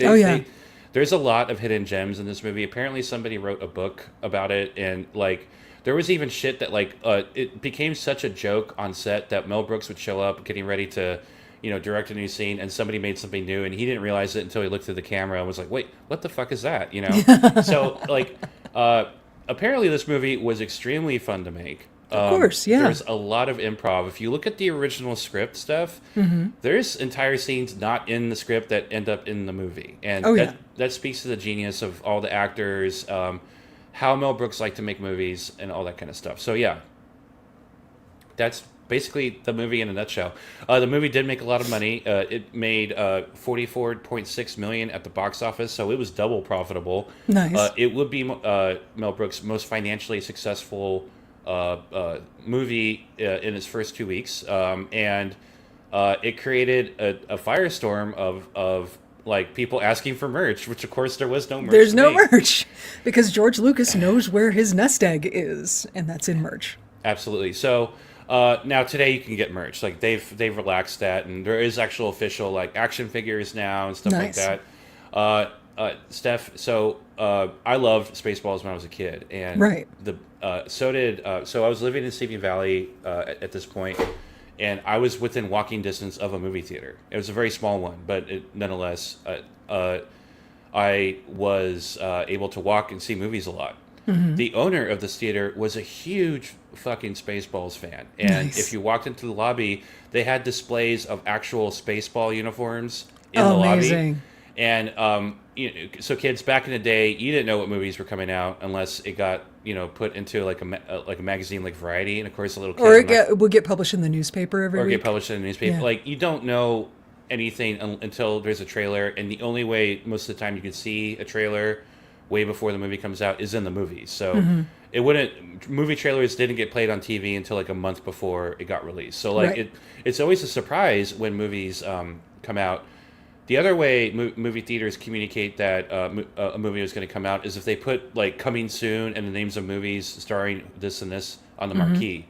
there's a lot of hidden gems in this movie. Apparently, somebody wrote a book about it, and like, There was even shit that like it became such a joke on set that Mel Brooks would show up getting ready to, direct a new scene, and somebody made something new, and he didn't realize it until he looked through the camera and was like, "Wait, what the fuck is that?" So like, apparently this movie was extremely fun to make. Of course, yeah. There's a lot of improv. If you look at the original script stuff, there's entire scenes not in the script that end up in the movie, and that speaks to the genius of all the actors, how Mel Brooks liked to make movies, and all that kind of stuff. So yeah, that's basically the movie in a nutshell. The movie did make a lot of money. It made $44.6 million at the box office, so it was double profitable. Nice. It would be Mel Brooks' most financially successful movie in its first 2 weeks, and it created a firestorm of like people asking for merch, which of course there was no merch. There's no merch because George Lucas knows where his nest egg is, and that's in merch. Absolutely. So now today you can get merch. Like they've relaxed that, and there is actual official like action figures now and stuff like that. Steph, so I loved Spaceballs when I was a kid, and so I was living in Sleepy Valley at this point, and I was within walking distance of a movie theater. It was a very small one, but nonetheless, I was able to walk and see movies a lot. The owner of this theater was a huge fucking Spaceballs fan, and if you walked into the lobby, they had displays of actual Spaceball uniforms in the lobby. And so kids back in the day, you didn't know what movies were coming out unless it got put into like a magazine like Variety, and of course a little kid it would get published in the newspaper every week. Or get published in the newspaper. Like you don't know anything until there's a trailer, and the only way most of the time you can see a trailer way before the movie comes out is in the movies. So movie trailers didn't get played on TV until like a month before it got released. So like it's always a surprise when movies come out. The other way movie theaters communicate that a movie is going to come out is if they put like coming soon and the names of movies starring this and this on the marquee.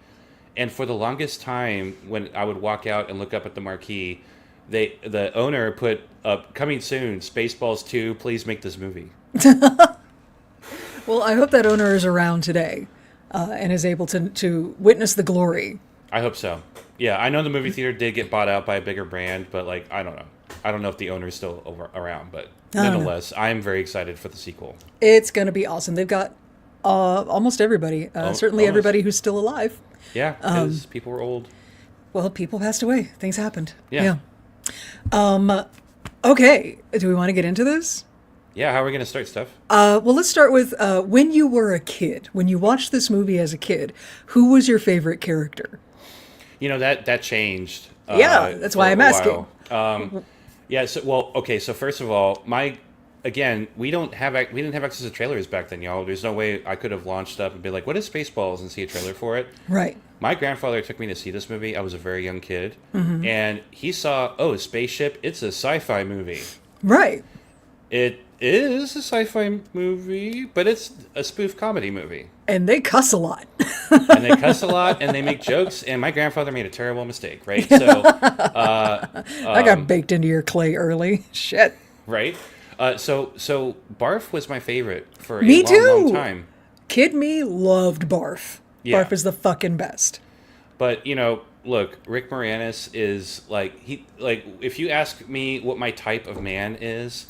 And for the longest time, when I would walk out and look up at the marquee, the owner put coming soon, Spaceballs 2, please make this movie. Well, I hope that owner is around today and is able to witness the glory. I hope so. Yeah, I know the movie theater did get bought out by a bigger brand, but like I don't know. I don't know if the owner's still around, but nonetheless, I'm very excited for the sequel. It's going to be awesome. They've got almost everybody, certainly everybody who's still alive. Yeah, because people were old. Well, people passed away. Things happened. Yeah. Okay, do we want to get into this? Yeah, how are we going to start, Steph? Well, let's start with when you were a kid. When you watched this movie as a kid, who was your favorite character? That changed. That's why I'm asking. So first of all, we didn't have access to trailers back then, y'all. There's no way I could have launched up and be like, what is Spaceballs, and see a trailer for it. Right. My grandfather took me to see this movie. I was a very young kid, and he saw, a spaceship. It's a sci-fi movie. Right. It is a sci-fi movie, but it's a spoof comedy movie. And they cuss a lot. And they make jokes, and my grandfather made a terrible mistake, right? So I got baked into your clay early. Shit. Right? So Barf was my favorite for me a long time. Kid me loved Barf. Yeah. Barf is the fucking best. But, look, Rick Moranis is if you ask me what my type of man is,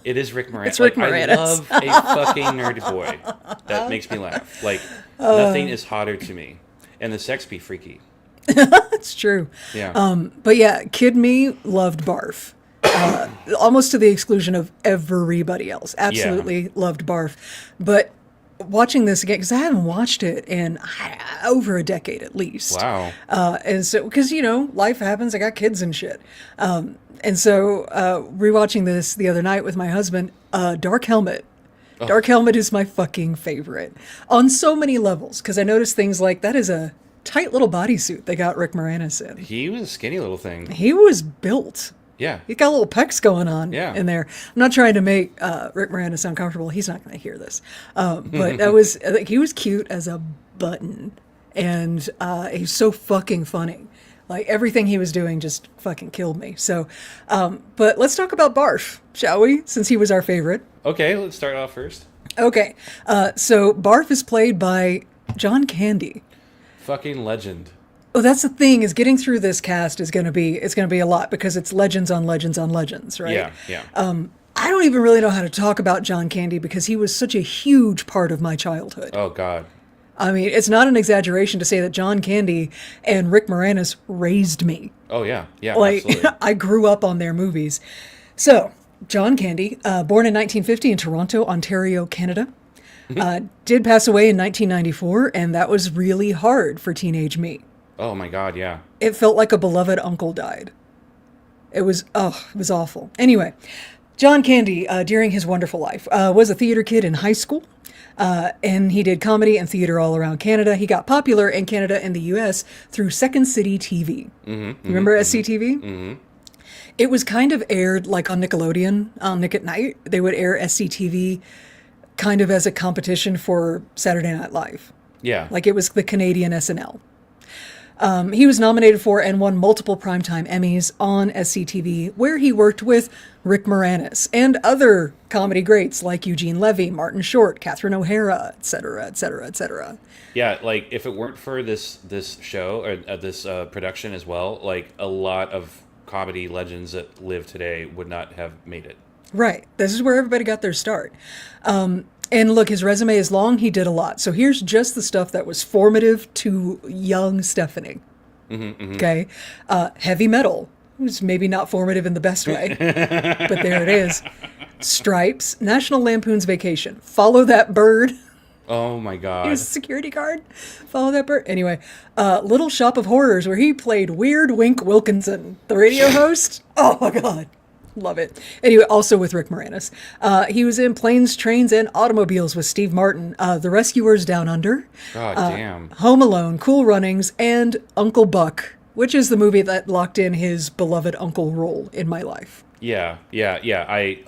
it is Rick Moranis. It's Rick Moranis. I love a fucking nerdy boy. That makes me laugh. Nothing is hotter to me. And the sex be freaky. That's true. Yeah. But yeah, kid me loved Barf. Almost to the exclusion of everybody else. Absolutely loved Barf. But watching this again, because I haven't watched it in over a decade at least. Wow. And so, because, life happens. I got kids and shit. And so rewatching this the other night with my husband, Dark Helmet. Oh. Dark Helmet is my fucking favorite on so many levels, because I noticed things like that is a tight little bodysuit they got Rick Moranis in. He was a skinny little thing. He was built. Yeah. He's got little pecs going on in there. I'm not trying to make Rick Moranis sound comfortable. He's not going to hear this. But he was cute as a button. And he's so fucking funny. Like, everything he was doing just fucking killed me. So, but let's talk about Barf, shall we? Since he was our favorite. Okay, let's start off first. Okay. So Barf is played by John Candy. Fucking legend. Oh, that's the thing, is getting through this cast is going to be, it's going to be a lot because it's legends on legends on legends, right? Yeah, yeah. I don't even really know how to talk about John Candy because he was such a huge part of my childhood. Oh, God. I mean, it's not an exaggeration to say that John Candy and Rick Moranis raised me. Oh, yeah. Yeah, Like, absolutely. I grew up on their movies. So, John Candy, born in 1950 in Toronto, Ontario, Canada, did pass away in 1994, and that was really hard for teenage me. Oh, my God, yeah. It felt like a beloved uncle died. It was awful. Anyway, John Candy, during his wonderful life, was a theater kid in high school. And he did comedy and theater all around Canada. He got popular in Canada and the U.S. through Second City TV. Remember SCTV? Mm-hmm. It was kind of aired like on Nickelodeon, on Nick at Night. They would air SCTV kind of as a competition for Saturday Night Live. Yeah. Like it was the Canadian SNL. He was nominated for and won multiple primetime Emmys on SCTV, where he worked with Rick Moranis and other comedy greats like Eugene Levy, Martin Short, Catherine O'Hara, etc., etc., etc. Yeah, like if it weren't for this show or this production as well, like a lot of comedy legends that live today would not have made it. Right. This is where everybody got their start. And look, his resume is long. He did a lot. So here's just the stuff that was formative to young Stephanie. Okay. Heavy metal. It was maybe not formative in the best way, but there it is. Stripes, National Lampoon's Vacation, Follow That Bird. Oh my God. He was a security guard. Follow That Bird. Anyway, Little Shop of Horrors, where he played Weird Wink Wilkinson, the radio host. Oh my God. Love it. Anyway, also with Rick Moranis. He was in Planes, Trains, and Automobiles with Steve Martin, The Rescuers Down Under, God damn. Home Alone, Cool Runnings, and Uncle Buck, which is the movie that locked in his beloved uncle role in my life. Yeah.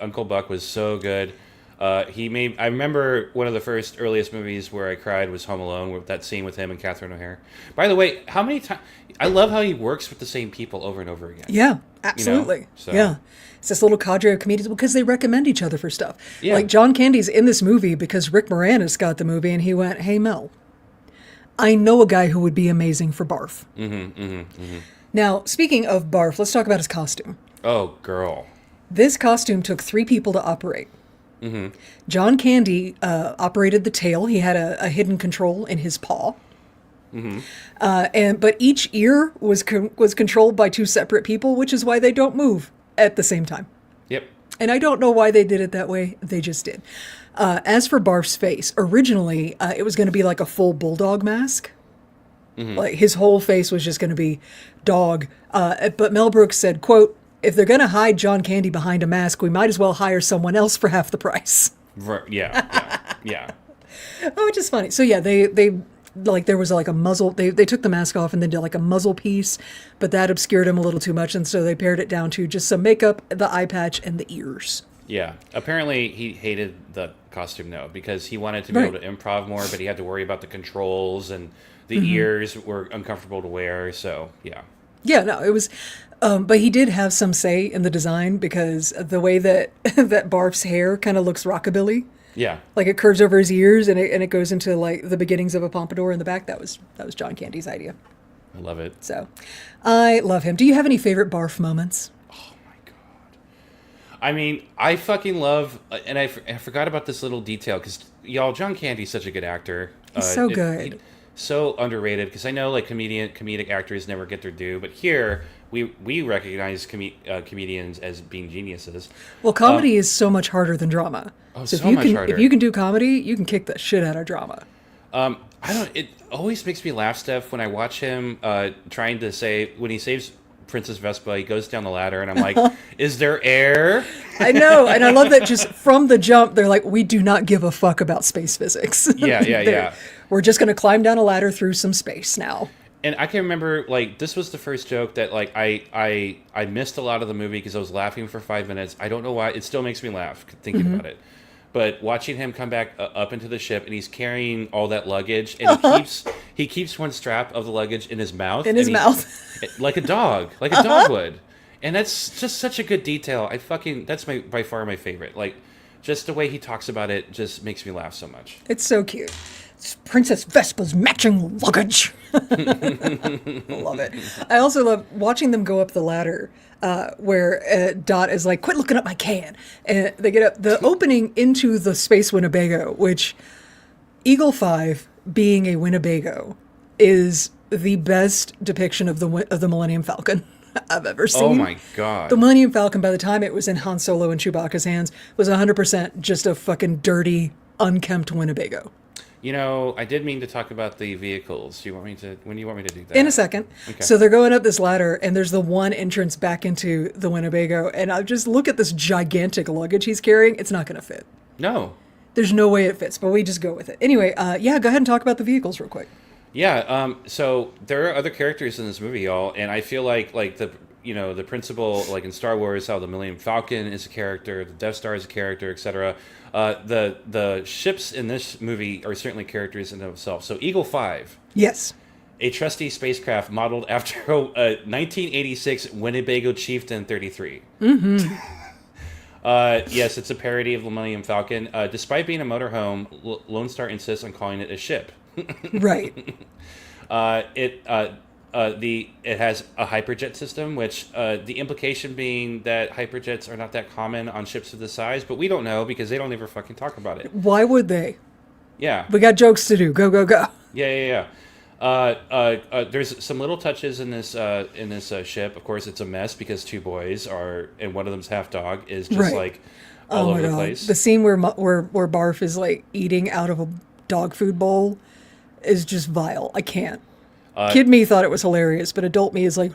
Uncle Buck was so good. I remember one of the first earliest movies where I cried was Home Alone, with that scene with him and Catherine O'Hara. By the way, how many times? I love how he works with the same people over and over again. Yeah, absolutely. You know? So. Yeah. It's this little cadre of comedians because they recommend each other for stuff. Yeah. Like John Candy's in this movie because Rick Moranis got the movie and he went, "Hey, Mel, I know a guy who would be amazing for Barf." Now, speaking of Barf, let's talk about his costume. Oh, girl. This costume took 3 people to operate. John Candy operated the tail. He had a hidden control in his paw. But each ear was controlled by 2 separate people, which is why they don't move at the same time. Yep. And I don't know why they did it that way. They just did. As for Barf's face, originally it was going to be like a full bulldog mask. Like his whole face was just going to be dog. But Mel Brooks said, quote, "If they're going to hide John Candy behind a mask, we might as well hire someone else for half the price." Yeah. Oh, which is funny. So yeah, they like there was like a muzzle. They took the mask off and then did like a muzzle piece, but that obscured him a little too much, and so they pared it down to just some makeup, the eye patch, and the ears. Yeah. Apparently, he hated the costume though because he wanted to be able to improv more, but he had to worry about the controls and the ears were uncomfortable to wear. So yeah. Yeah, no, it was. But he did have some say in the design because the way that that Barf's hair kind of looks rockabilly. Yeah. Like it curves over his ears and it goes into like the beginnings of a pompadour in the back. That was John Candy's idea. I love it. So I love him. Do you have any favorite Barf moments? Oh my God. I mean, I fucking love, and I forgot about this little detail because y'all, John Candy's such a good actor. He's so good. So underrated because I know like comedic actors never get their due, but here we recognize comedians as being geniuses. Well, comedy is so much harder than drama. Oh, so so much harder. If you can do comedy, you can kick the shit out of drama. It always makes me laugh, Steph, when I watch him trying to say, when he saves Princess Vespa, he goes down the ladder, and I'm like, is there air? I know, and I love that just from the jump, they're like, we do not give a fuck about space physics. Yeah. We're just going to climb down a ladder through some space now. And I can remember, like, this was the first joke that, like, I missed a lot of the movie because I was laughing for 5 minutes. I don't know why. It still makes me laugh thinking about it. But watching him come back up into the ship, and he's carrying all that luggage, and he keeps one strap of the luggage in his mouth. Like a dog would. And that's just such a good detail. That's by far my favorite. Like, just the way he talks about it just makes me laugh so much. It's so cute. Princess Vespa's matching luggage. Love it. I also love watching them go up the ladder where Dot is like, quit looking up my can. And they get up the opening into the Space Winnebago, which Eagle 5 being a Winnebago is the best depiction of the Millennium Falcon I've ever seen. Oh my God. The Millennium Falcon, by the time it was in Han Solo and Chewbacca's hands, was 100% just a fucking dirty, unkempt Winnebago. I did mean to talk about the vehicles. When do you want me to do that? In a second. Okay. So they're going up this ladder, and there's the one entrance back into the Winnebago, and I just look at this gigantic luggage he's carrying. It's not going to fit. No. There's no way it fits, but we just go with it. Anyway, go ahead and talk about the vehicles real quick. Yeah, so there are other characters in this movie, y'all, and I feel like the principal, like in Star Wars, how the Millennium Falcon is a character, the Death Star is a character, etc. The ships in this movie are certainly characters in themselves. So Eagle 5. Yes. A trusty spacecraft modeled after a 1986 Winnebago Chieftain 33. Mm-hmm. Yes, it's a parody of the Millennium Falcon. Despite being a motorhome, Lone Star insists on calling it a ship. Right. It has a hyperjet system, which the implication being that hyperjets are not that common on ships of this size, but we don't know because they don't ever fucking talk about it. Why would they? Yeah. We got jokes to do. Go, go, go. Yeah. There's some little touches in this ship. Of course, it's a mess because two boys are, and one of them's half dog, is just like all over the place. The scene where Barf is like eating out of a dog food bowl is just vile. I can't. Kid me thought it was hilarious, but adult me is like,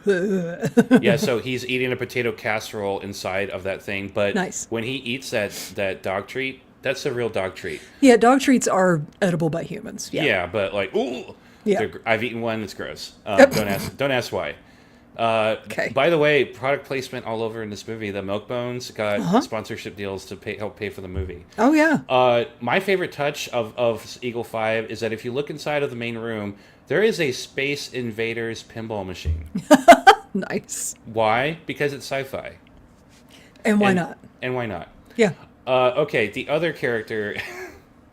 yeah, so he's eating a potato casserole inside of that thing, but nice. When he eats that dog treat, that's a real dog treat. Yeah, dog treats are edible by humans. Yeah, but like, ooh, yeah. I've eaten one. It's gross. Don't ask why. Okay. By the way, product placement all over in this movie. The Milk Bones got sponsorship deals to help pay for the movie. Oh yeah. My favorite touch of Eagle 5 is that if you look inside of the main room, there is a Space Invaders pinball machine. Nice. Why? Because it's sci-fi. And why not? And why not? Yeah. Okay, the other character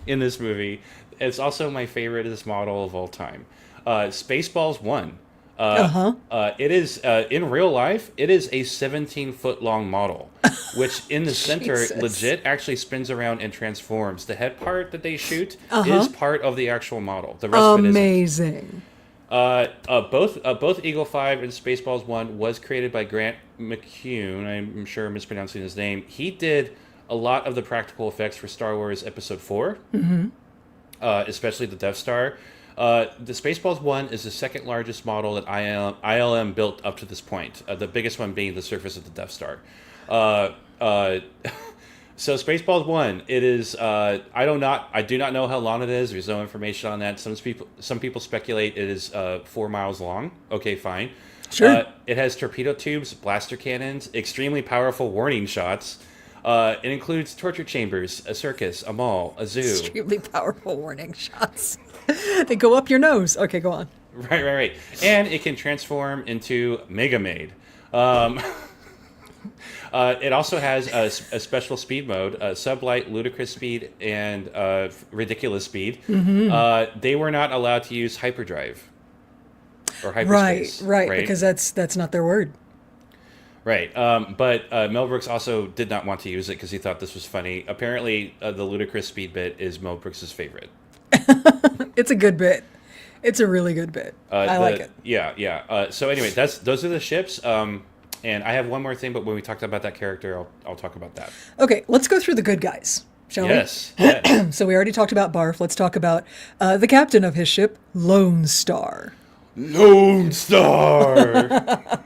in this movie, it's also my favorite this model of all time. Spaceballs 1. It is, in real life, it is a 17-foot long model, which in the center legit actually spins around and transforms. The head part that they shoot is part of the actual model. The rest of it isn't. Amazing. Both Eagle 5 and Spaceballs 1 was created by Grant McCune. I'm sure I'm mispronouncing his name. He did a lot of the practical effects for Star Wars Episode 4, especially the Death Star. The Spaceballs 1 is the second largest model that ILM built up to this point. The biggest one being the surface of the Death Star. So Spaceballs 1, it is. I do not know how long it is. There's no information on that. Some people speculate it is 4 miles long. Okay, fine. Sure. It has torpedo tubes, blaster cannons, extremely powerful warning shots. It includes torture chambers, a circus, a mall, a zoo. Extremely powerful warning shots. They go up your nose. Okay, go on. Right. And it can transform into Mega Maid. It also has a special speed mode, sublight, ludicrous speed, and ridiculous speed. Mm-hmm. They were not allowed to use hyperdrive or hyperspace. Right, because that's not their word. Right, but Mel Brooks also did not want to use it because he thought this was funny. Apparently, the ludicrous speed bit is Mel Brooks' favorite. It's a good bit. It's a really good bit. I like it. Yeah. So anyway, those are the ships. And I have one more thing, but when we talked about that character, I'll talk about that. Okay, let's go through the good guys, shall we? Yes. So we already talked about Barf. Let's talk about the captain of his ship, Lone Star. Lone Star!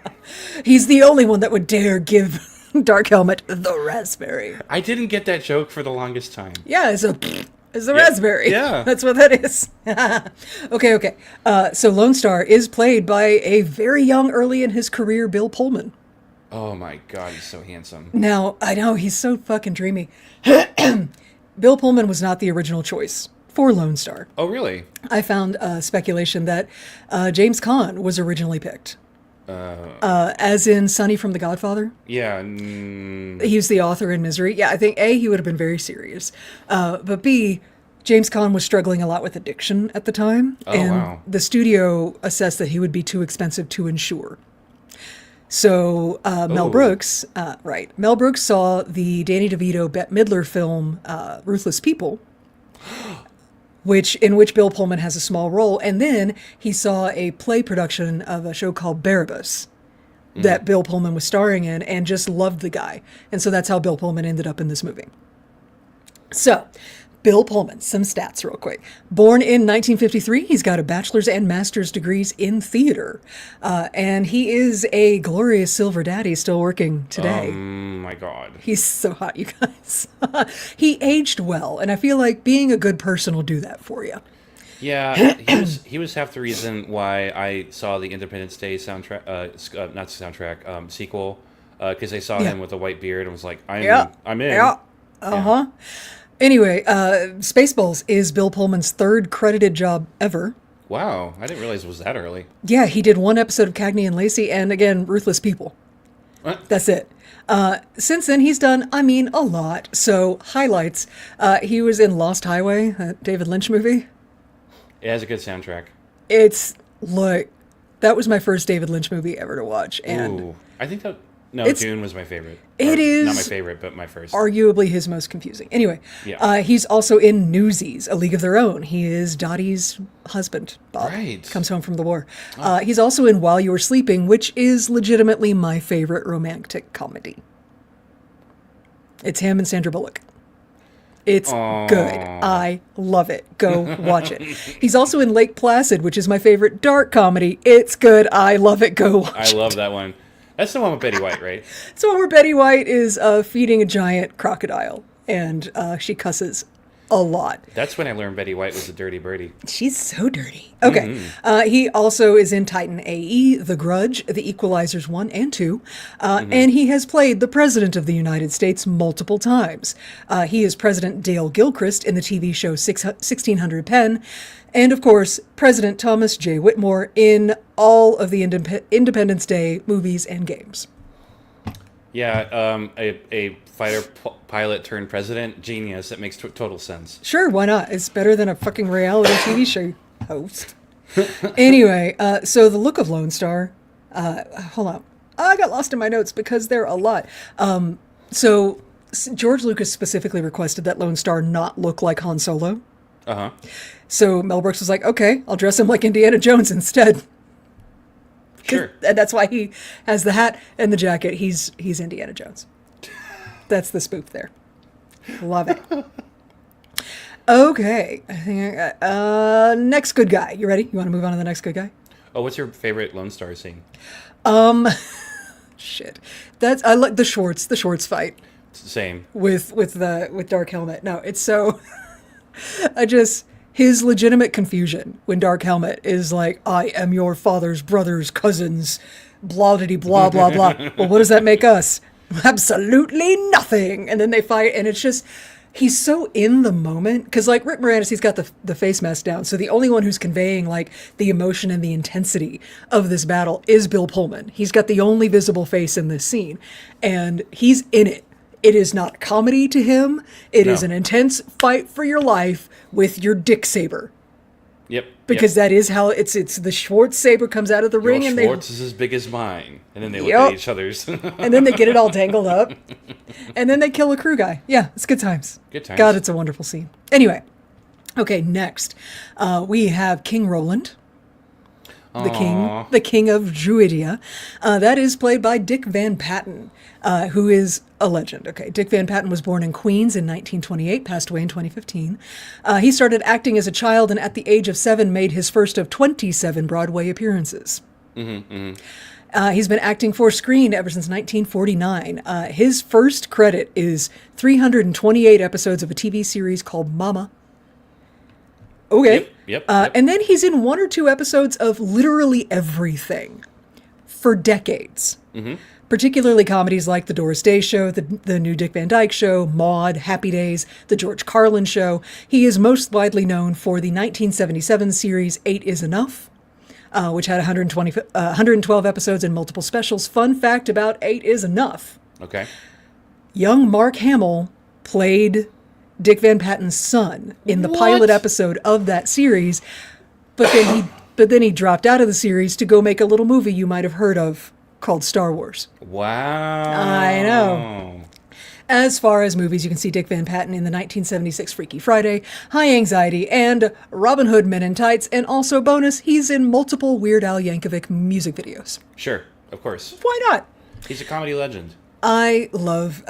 He's the only one that would dare give Dark Helmet the raspberry. I didn't get that joke for the longest time. Yeah, it's a raspberry. Yeah. That's what that is. Okay. So Lone Star is played by a very young, early in his career, Bill Pullman. Oh my God, he's so handsome. Now, I know, he's so fucking dreamy. Bill Pullman was not the original choice for Lone Star. Oh, really? I found speculation that James Caan was originally picked. As in Sonny from The Godfather. Yeah. He was the author in Misery. Yeah, I think A, he would have been very serious. But B, James Caan was struggling a lot with addiction at the time, and wow. the studio assessed that he would be too expensive to insure. So Mel Brooks, Mel Brooks saw the Danny DeVito, Bette Midler film Ruthless People, in which Bill Pullman has a small role, and then he saw a play production of a show called Barabbas that Bill Pullman was starring in, and just loved the guy. And so that's how Bill Pullman ended up in this movie. So, Bill Pullman, some stats real quick. Born in 1953, he's got a bachelor's and master's degrees in theater. And he is a glorious silver daddy still working today. My God. He's so hot, you guys. He aged well, and I feel like being a good person will do that for you. Yeah, he was half the reason why I saw the Independence Day soundtrack, sequel, because I saw him with a white beard and was like, I'm in. Yeah. Uh-huh. Yeah. Anyway, Spaceballs is Bill Pullman's third credited job ever. Wow, I didn't realize it was that early. Yeah, he did one episode of Cagney and Lacey, and again, Ruthless People. What? That's it. Since then, he's done, a lot. So, highlights. He was in Lost Highway, a David Lynch movie. It has a good soundtrack. It's like, that was my first David Lynch movie ever to watch. And Ooh, I think that, Dune was my favorite. It is. Not my favorite, but my first. Arguably his most confusing. Anyway, he's also in Newsies, A League of Their Own. He is Dottie's husband, Bob. Right. Comes home from the war. He's also in While You Were Sleeping, which is legitimately my favorite romantic comedy. It's him and Sandra Bullock. It's good. I love it. Go watch it. He's also in Lake Placid, which is my favorite dark comedy. It's good. I love it. Go watch it. I love that one. That's the one with Betty White, right? It's the one where Betty White is feeding a giant crocodile, and she cusses a lot. That's when I learned Betty White was a dirty birdie. She's so dirty. Okay. He also is in Titan AE, The Grudge, The Equalizers 1 and 2, and he has played the President of the United States multiple times. He is President Dale Gilchrist in the TV show 1600 Penn, and of course, President Thomas J. Whitmore in all of the Independence Day movies and games. Yeah, a fighter pilot turned president, genius. That makes total sense. Sure, why not? It's better than a fucking reality TV show host. Anyway, so the look of Lone Star. Hold on. I got lost in my notes because there are a lot. So George Lucas specifically requested that Lone Star not look like Han Solo. Uh-huh. So Mel Brooks was like, okay, I'll dress him like Indiana Jones instead. Sure. And that's why he has the hat and the jacket. He's Indiana Jones. That's the spoof there. Love it. Okay. I think next good guy. You ready? You want to move on to the next good guy? Oh, what's your favorite Lone Star scene? Shit. I like the Schwartz fight. Same. With Dark Helmet. No, it's so his legitimate confusion when Dark Helmet is like, I am your father's brother's cousin's blah-diddy blah blah blah. Well, what does that make us? Absolutely nothing. And then they fight, and it's just, he's so in the moment. Because like Rick Moranis, he's got the face mask down. So the only one who's conveying like the emotion and the intensity of this battle is Bill Pullman. He's got the only visible face in this scene. And he's in it. It is not comedy to him. It is an intense fight for your life with your dick saber. Yep. Because that is how it's the Schwartz saber comes out of the ring, and Schwartz is as big as mine. And then they look at each other's. And then they get it all tangled up. And then they kill a crew guy. Yeah, it's good times. Good times. God, it's a wonderful scene. Anyway. Okay, next. We have King Roland. The king of Druidia. That is played by Dick Van Patten, who is a legend. Okay, Dick Van Patten was born in Queens in 1928, passed away in 2015. He started acting as a child, and at the age of 7 made his first of 27 Broadway appearances. He's been acting for screen ever since 1949. His first credit is 328 episodes of a TV series called Mama. Okay. Yep. And then he's in 1 or 2 episodes of literally everything for decades. Particularly comedies like The Doris Day Show, the new Dick Van Dyke Show, Maude, Happy Days, The George Carlin Show. He is most widely known for the 1977 series 8 is Enough, which had 112 episodes and multiple specials. Fun fact about 8 is Enough. Okay. Young Mark Hamill played Dick Van Patten's son in the What? pilot episode of that series, but then he dropped out of the series to go make a little movie you might have heard of called Star Wars. Wow. I know. As far as movies, you can see Dick Van Patten in the 1976 Freaky Friday, High Anxiety, and Robin Hood Men in Tights, and also bonus, he's in multiple Weird Al Yankovic music videos. Sure, of course. Why not? He's a comedy legend. I love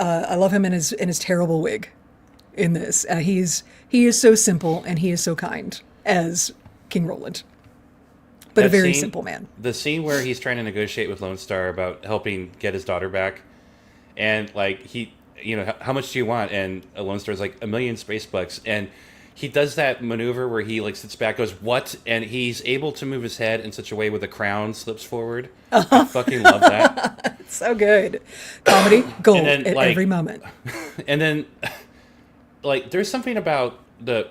him in his terrible wig in this. He is so simple and he is so kind as King Roland, but a very simple man. The scene where he's trying to negotiate with Lone Star about helping get his daughter back, and like how much do you want? And Lone Star's like, $1 million space bucks, and he does that maneuver where he like sits back, goes what, and he's able to move his head in such a way where the crown slips forward. I fucking love that. It's so good. Comedy gold then, at every moment. And then, like, there's something about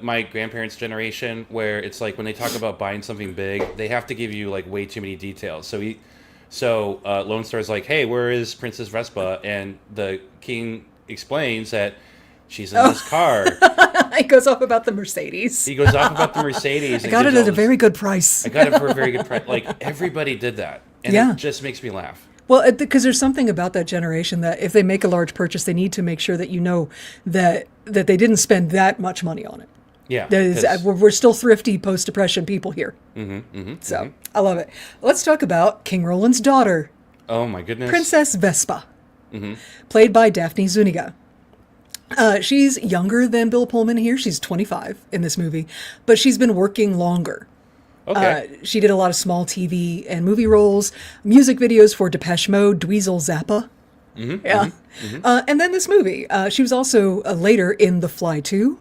my grandparents' generation where it's like when they talk about buying something big, they have to give you like way too many details. So Lone Star's like, hey, where is Princess Vespa? And the king explains that she's in this car. He goes off about the Mercedes. He goes off about the Mercedes. I got it at a very good price. I got it for a very good price. Like, everybody did that. And it just makes me laugh. Well, because there's something about that generation that if they make a large purchase, they need to make sure that you know that they didn't spend that much money on it. Yeah. We're still thrifty post-depression people here. I love it. Let's talk about King Roland's daughter. Oh, my goodness. Princess Vespa, played by Daphne Zuniga. She's younger than Bill Pullman here. She's 25 in this movie, but she's been working longer. Okay. She did a lot of small TV and movie roles, music videos for Depeche Mode, Dweezil Zappa. And then this movie. She was also later in The Fly 2,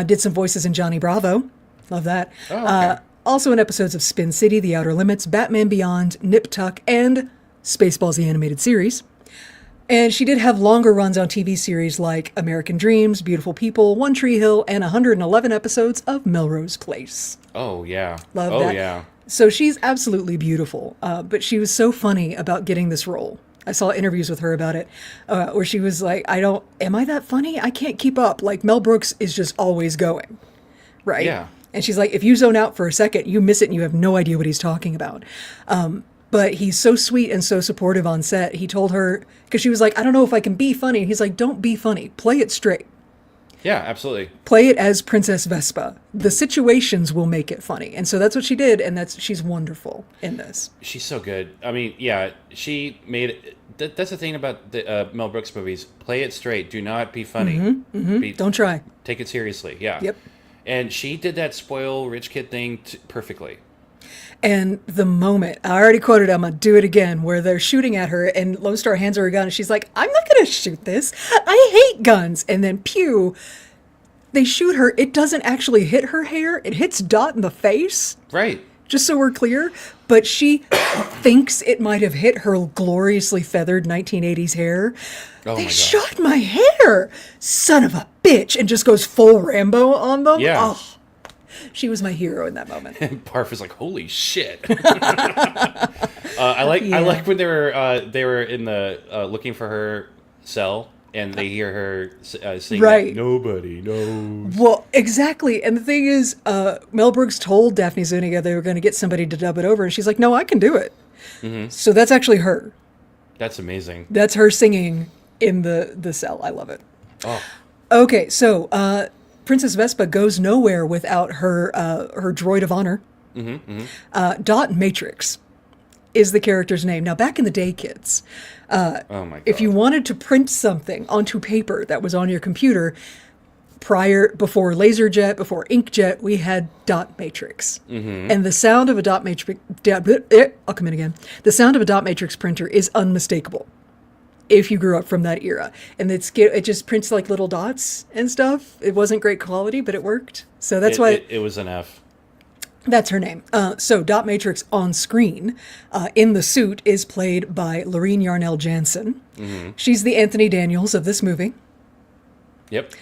did some voices in Johnny Bravo. Love that. Oh, okay. Also in episodes of Spin City, The Outer Limits, Batman Beyond, Nip Tuck, and Spaceballs, the animated series. And she did have longer runs on TV series like American Dreams, Beautiful People, One Tree Hill, and 111 episodes of Melrose Place. Oh, yeah. Love that. that. Yeah. So she's absolutely beautiful, but she was so funny about getting this role. I saw interviews with her about it, where she was like, am I that funny? I can't keep up. Like, Mel Brooks is just always going, right? Yeah. And she's like, if you zone out for a second, you miss it and you have no idea what he's talking about. But he's so sweet and so supportive on set. He told her, because she was like, I don't know if I can be funny. And he's like, don't be funny. Play it straight. Yeah, absolutely. Play it as Princess Vespa. The situations will make it funny. And so that's what she did, and she's wonderful in this. She's so good. I mean, yeah, she made... That's the thing about the Mel Brooks movies. Play it straight. Do not be funny. Don't try. Take it seriously, yeah. Yep. And she did that spoil rich kid thing perfectly. And the moment, I already quoted, I'm going to do it again, where they're shooting at her and Lone Star hands her a gun and she's like, I'm not going to shoot this. I hate guns. And then pew, they shoot her. It doesn't actually hit her hair. It hits Dot in the face. Right. Just so we're clear. But she thinks it might have hit her gloriously feathered 1980s hair. Oh they my God. shot my hair. Son of a bitch. And just goes full Rambo on them. Yeah. Oh. She was my hero in that moment. And Parf is like, "Holy shit!" I like when they were in the looking for her cell, and they hear her sing, Right. Like, "Nobody knows." Well, exactly. And the thing is, Mel Brooks told Daphne Zuniga they were going to get somebody to dub it over, and she's like, "No, I can do it." So that's actually her. That's amazing. That's her singing in the cell. I love it. Oh, Okay, so Princess Vespa goes nowhere without her droid of honor. Dot Matrix is the character's name. Now, back in the day, kids, oh my God. if you wanted to print something onto paper that was on your computer, before LaserJet, before inkjet, we had dot matrix. And the sound of a dot matrix, I'll come in again. The sound of a dot matrix printer is unmistakable if you grew up from that era. And it just prints like little dots and stuff. It wasn't great quality, but it worked. So that's why it was an F. That's her name. So Dot Matrix on screen in the suit is played by Lorene Yarnell Jansen. She's the Anthony Daniels of this movie. Yep.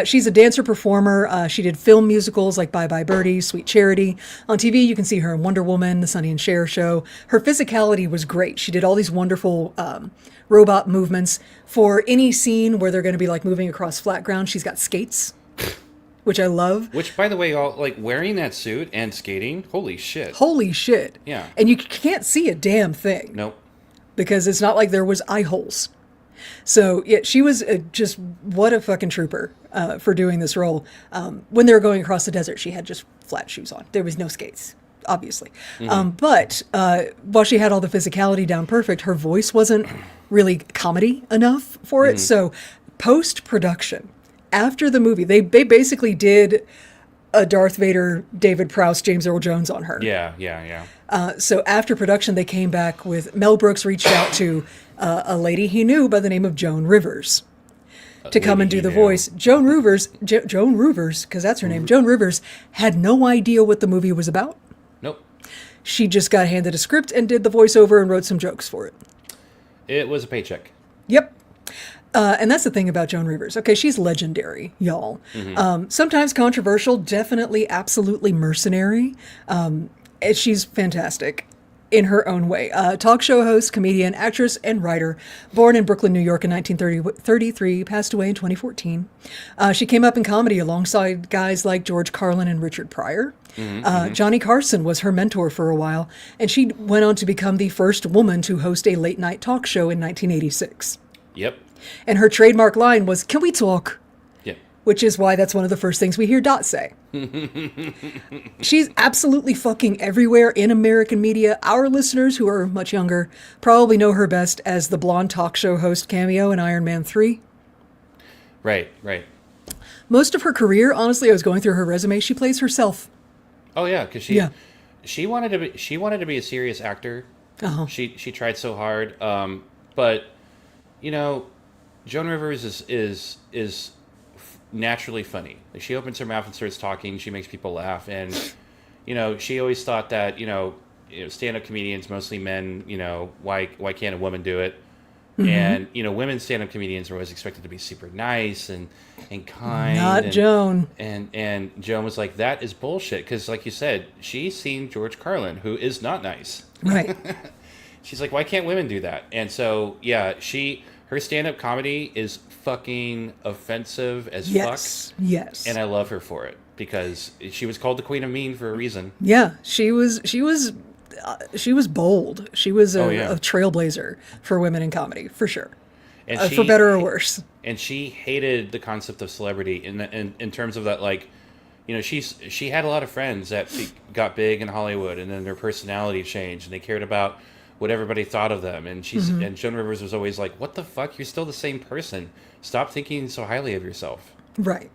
She's a dancer performer. She did film musicals like Bye Bye Birdie, Sweet Charity. On TV, you can see her in Wonder Woman, The Sonny and Cher Show. Her physicality was great. She did all these wonderful robot movements. For any scene where they're going to be like moving across flat ground, she's got skates which I love. Which, by the way, all like wearing that suit and skating, holy shit. Holy shit. Yeah. And you can't see a damn thing. Nope. Because it's not like there was eye holes. So, yeah, she was just, what a fucking trooper for doing this role. When they were going across the desert, she had just flat shoes on. There was no skates, obviously. But while she had all the physicality down perfect, her voice wasn't really comedy enough for it. So, post-production, after the movie, they basically did a Darth Vader, David Prowse, James Earl Jones on her. Yeah. So after production, they came back with Mel Brooks reached out to a lady he knew by the name of Joan Rivers to come and do the voice. Joan Rivers, because that's her name. Joan Rivers had no idea what the movie was about. Nope. She just got handed a script and did the voiceover and wrote some jokes for it. It was a paycheck. Yep. And that's the thing about Joan Rivers. Okay, she's legendary, y'all. Sometimes controversial, definitely, absolutely mercenary. She's fantastic in her own way. Talk show host, comedian, actress, and writer. Born in Brooklyn, New York in 1933, passed away in 2014. She came up in comedy alongside guys like George Carlin and Richard Pryor. Johnny Carson was her mentor for a while, and she went on to become the first woman to host a late-night talk show in 1986. Yep. And her trademark line was, "Can we talk?" Yep. Which is why that's one of the first things we hear Dot say. She's absolutely fucking everywhere in American media. Our listeners, who are much younger, probably know her best as the blonde talk show host cameo in Iron Man 3. Right. Most of her career, honestly, I was going through her resume, she plays herself. Oh yeah, because she wanted to be a serious actor. She tried so hard, but you know, Joan Rivers is naturally funny. Like, she opens her mouth and starts talking. She makes people laugh, and you know, she always thought that stand-up comedians, mostly men. You know, why can't a woman do it? And you know, women stand-up comedians are always expected to be super nice and kind. Not Joan. And Joan was like, that is bullshit, because like you said, she's seen George Carlin, who is not nice. Right. She's like, why can't women do that? And so yeah, her stand-up comedy is fucking offensive as fuck. Yes. And I love her for it, because she was called the Queen of Mean for a reason. Yeah, she was bold. She was a trailblazer for women in comedy, for sure. And for better or worse. And she hated the concept of celebrity in terms of that, like, you know, she had a lot of friends that got big in Hollywood, and then their personality changed, and they cared about what everybody thought of them. And and Joan Rivers was always like, what the fuck? You're still the same person. Stop thinking so highly of yourself. Right.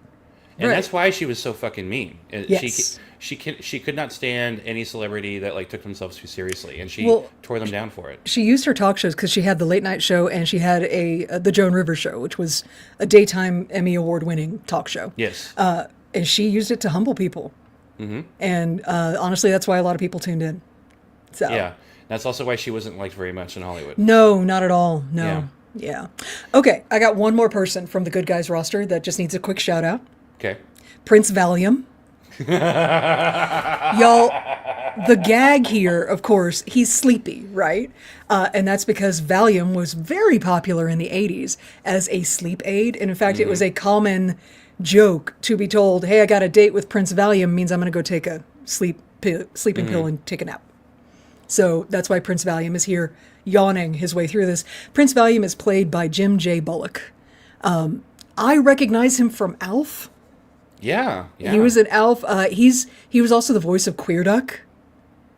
And that's why she was so fucking mean. Yes. She could not stand any celebrity that like took themselves too seriously, and she tore them down for it. She used her talk shows because she had the late night show, and she had the Joan Rivers show, which was a daytime Emmy Award winning talk show. Yes. And she used it to humble people. And honestly, that's why a lot of people tuned in. So yeah, that's also why she wasn't liked very much in Hollywood. No, not at all. No. Yeah. Okay, I got one more person from the Good Guys roster that just needs a quick shout out. Okay. Prince Valium. Y'all, the gag here, of course, he's sleepy, right? And that's because Valium was very popular in the 80s as a sleep aid. And in fact, it was a common joke to be told, hey, I got a date with Prince Valium, means I'm going to go take a sleeping pill and take a nap. So that's why Prince Valium is here yawning his way through this. Prince Valium is played by Jim J. Bullock. I recognize him from Alf. Yeah. He was an Alf. He was also the voice of Queer Duck.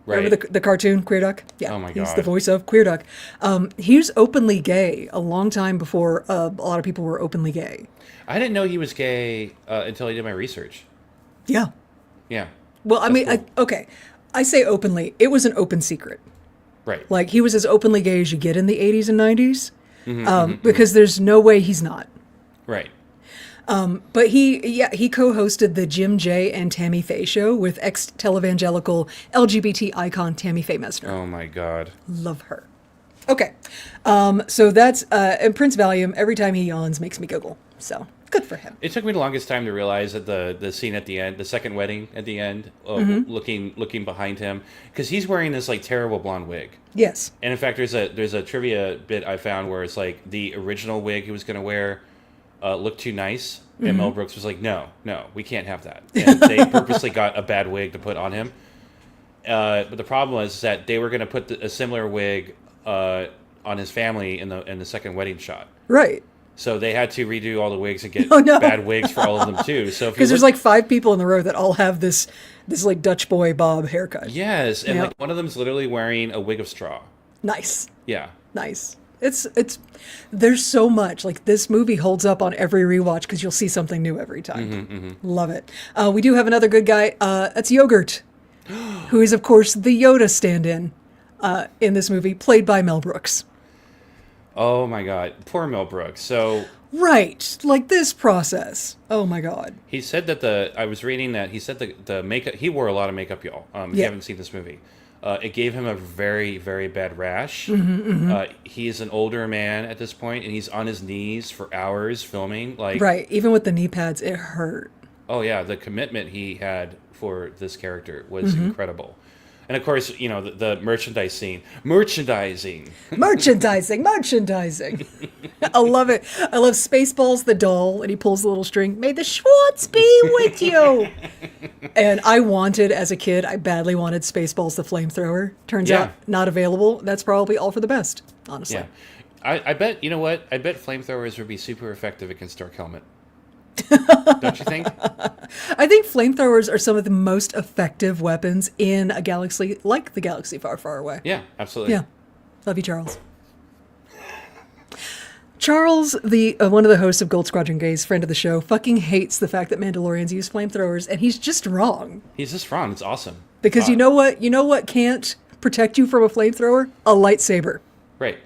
Right. Remember the cartoon Queer Duck? Yeah. Oh my He's God. the voice of Queer Duck. He was openly gay a long time before a lot of people were openly gay. I didn't know he was gay until I did my research. Yeah. Yeah. Well, I mean, okay. I say openly. It was an open secret. Right. Like, he was as openly gay as you get in the 80s and 90s. Because there's no way he's not. Right. But he co-hosted the Jim J and Tammy Faye show with ex-televangelical LGBT icon Tammy Faye Messner. Oh my God. Love her. Okay. So that's, and Prince Valium, every time he yawns, makes me giggle. So, good for him. It took me the longest time to realize that the scene at the end, the second wedding at the end, looking behind him, because he's wearing this like terrible blonde wig. Yes. And in fact, there's a trivia bit I found where it's like the original wig he was going to wear looked too nice, and Mel Brooks was like, no, we can't have that. And they purposely got a bad wig to put on him. But the problem was that they were going to put a similar wig on his family in the second wedding shot. Right. So they had to redo all the wigs and get Oh, no. bad wigs for all of them too. So Because there's like 5 people in the row that all have this like Dutch boy bob haircut. yes, and Yeah. like one of them's literally wearing a wig of straw. Nice. Yeah. Nice. It's there's so much, like, this movie holds up on every rewatch because you'll see something new every time. Love it. We do have another good guy. That's Yogurt, who is of course the Yoda stand-in in this movie, played by Mel Brooks. Oh my God, poor Mel Brooks. So Right, like this process. Oh my God. he said that I was reading that he said the makeup, he wore a lot of makeup, y'all. If you Yeah. haven't seen this movie, it gave him a very, very bad rash. He is an older man at this point, and he's on his knees for hours filming. Like, Right, even with the knee pads, it hurt. oh yeah, the commitment he had for this character was incredible. And of course, you know, the merchandise scene. Merchandising. Merchandising. I love it. I love Spaceballs the doll, and he pulls the little string. May the Schwartz be with you. And I wanted, as a kid, I badly wanted Spaceballs the flamethrower. Turns Yeah. out, not available. That's probably all for the best, honestly. Yeah. I bet, you know what? I bet flamethrowers would be super effective against Dark Helmet. Don't you think? I think flamethrowers are some of the most effective weapons in a galaxy like the galaxy far, far away. Yeah, absolutely. Yeah. Love you, Charles. Charles, the one of the hosts of Gold Squadron Gaze, friend of the show, fucking hates the fact that Mandalorians use flamethrowers, and he's just wrong. He's just wrong. It's awesome. Because you know what? You know what can't protect you from a flamethrower? A lightsaber. Right.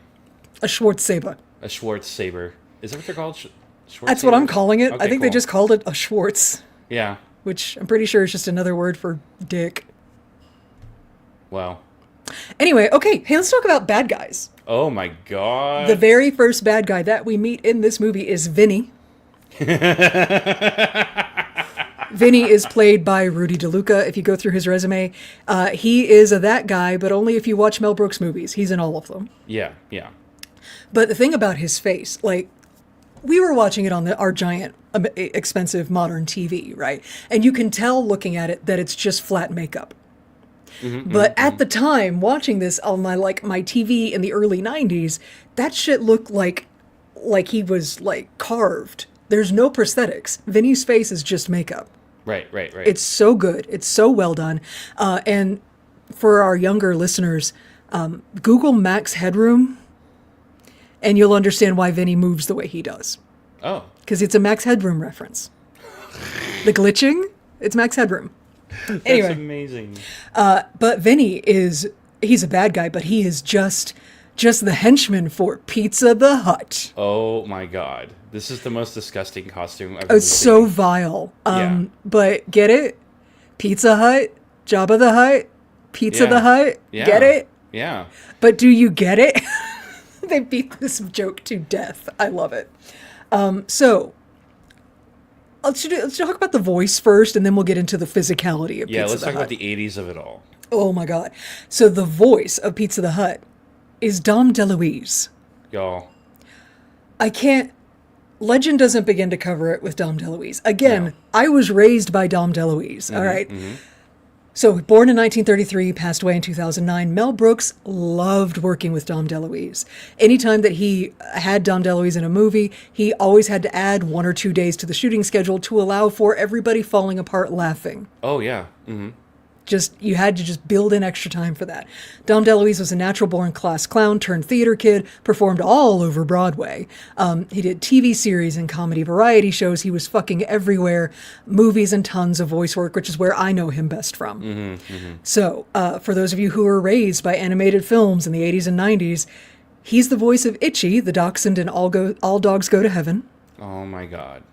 A Schwartz saber. A Schwartz saber. Is that what they're called? Schwartz That's what I'm sabers? calling it. Okay, I think they cool. just called it a Schwartz, Yeah. which I'm pretty sure is just another word for dick. Wow. Anyway, okay, hey, let's talk about bad guys. Oh my God. The very first bad guy that we meet in this movie is Vinny. Vinny is played by Rudy DeLuca. If you go through his resume, he is that guy, but only if you watch Mel Brooks movies. He's in all of them. Yeah. Yeah. But the thing about his face, like, we were watching it on our giant, expensive modern TV, right? And you can tell looking at it that it's just flat makeup. But at the time, watching this on my TV in the early 90s, that shit looked like he was, like, carved. There's no prosthetics. Vinny's face is just makeup. Right. It's so good. It's so well done. And for our younger listeners, Google Max Headroom, and you'll understand why Vinny moves the way he does. Oh. Because it's a Max Headroom reference. The glitching, it's Max Headroom. Anyway. That's amazing. But Vinny he's a bad guy, but he is just the henchman for Pizza the Hut. Oh my God. This is the most disgusting costume I've ever It's seen. so vile. Yeah. But get it? Pizza Hut, Jabba the Hutt, Pizza the Hut. Yeah. Get it? Yeah. But do you get it? They beat this joke to death. I love it. So let's talk about the voice first, and then we'll get into the physicality of Yeah, Pizza let's the talk Hut. about the 80s of it all. Oh my God. So the voice of Pizza the Hut is Dom DeLuise. Y'all. Legend doesn't begin to cover it with Dom DeLuise. Again, No. I was raised by Dom DeLuise, all right? So born in 1933, passed away in 2009. Mel Brooks loved working with Dom DeLuise. Anytime that he had Dom DeLuise in a movie, he always had to add 1 or 2 days to the shooting schedule to allow for everybody falling apart laughing. Oh, yeah. You had to just build in extra time for that. Dom DeLuise was a natural-born class clown turned theater kid, performed all over Broadway. He did TV series and comedy variety shows. He was fucking everywhere. Movies and tons of voice work, which is where I know him best from. So, for those of you who were raised by animated films in the 80s and 90s, he's the voice of Itchy, the dachshund in All Dogs Go to Heaven. Oh my God.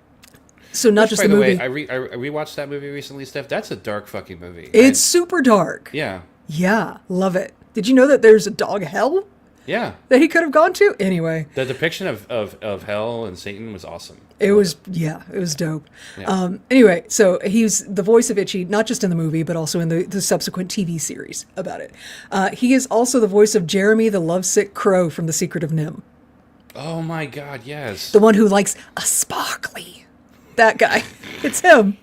So not just By the the movie. way, I rewatched that movie recently, Steph. That's a dark fucking movie. It's super dark. Yeah. Yeah, love it. Did you know that there's a dog hell Yeah. that he could have gone to? Anyway. The depiction of hell and Satan was awesome. It was dope. Yeah. Anyway, so he's the voice of Itchy, not just in the movie, but also in the subsequent TV series about it. He is also the voice of Jeremy the lovesick crow from The Secret of Nim. Oh my God, yes. The one who likes a sparkly. That guy. It's him.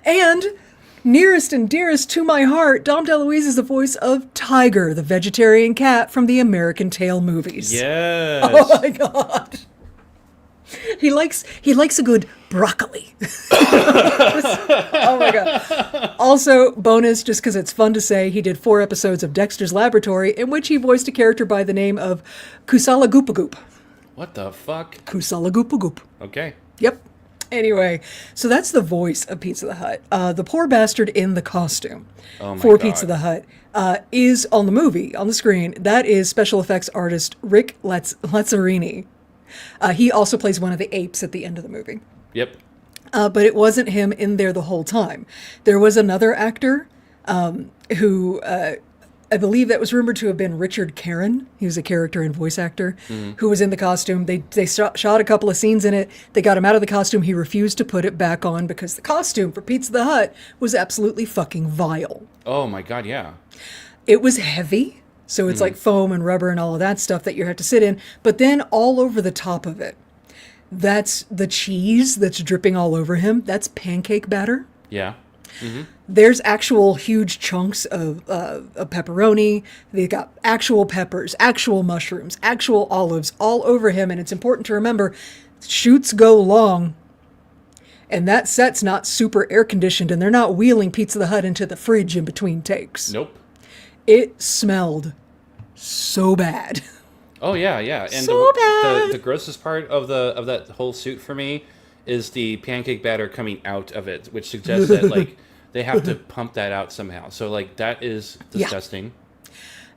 And nearest and dearest to my heart, Dom DeLuise is the voice of Tiger, the vegetarian cat from the American Tail movies. Yes. Oh my God. He likes a good broccoli. Oh my God. Also, bonus, just because it's fun to say, he did 4 episodes of Dexter's Laboratory, in which he voiced a character by the name of Kusala Goopagoop. What the fuck? Kusala Goopagoop. Okay. Yep. Anyway, so that's the voice of Pizza the Hut. The poor bastard in the costume for God. Pizza the Hut is on the movie, on the screen. That is special effects artist Rick Lazzarini. He also plays one of the apes at the end of the movie. Yep. But it wasn't him in there the whole time. There was another actor who I believe that was rumored to have been Richard Caron. He was a character and voice actor who was in the costume. They shot a couple of scenes in it. They got him out of the costume. He refused to put it back on because the costume for Pizza the Hut was absolutely fucking vile. Oh my God, yeah. It was heavy. So it's like foam and rubber and all of that stuff that you have to sit in. But then all over the top of it, that's the cheese that's dripping all over him. That's pancake batter. Yeah. Mm-hmm. There's actual huge chunks of pepperoni. They've got actual peppers, actual mushrooms, actual olives all over him. And it's important to remember, shoots go long. And that set's not super air conditioned. And they're not wheeling Pizza the Hut into the fridge in between takes. Nope. It smelled so bad. Oh yeah, yeah. And So bad. The grossest part of that whole suit for me is the pancake batter coming out of it, which suggests that like they have to pump that out somehow. So like that is disgusting. Yeah.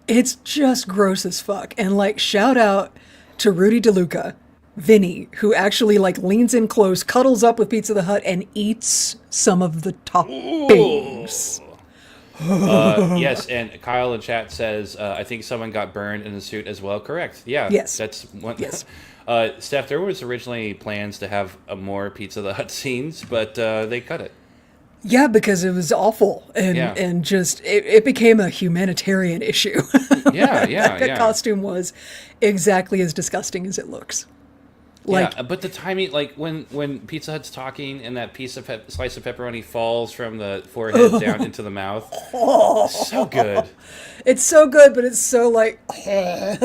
It's just gross as fuck. And like shout out to Rudy DeLuca, Vinny, who actually like leans in close, cuddles up with Pizza the Hut, and eats some of the toppings. Yes, and Kyle in chat says, I think someone got burned in the suit as well. Correct. Yeah. Yes. That's one. Yes. Steph, there was originally plans to have more Pizza the Hut scenes, but they cut it. Yeah, because it was awful. And just, it became a humanitarian issue. Yeah. That costume was exactly as disgusting as it looks. Like, yeah, but the timing, like when Pizza Hut's talking and that piece of slice of pepperoni falls from the forehead down into the mouth, so good. It's so good, but it's so like, it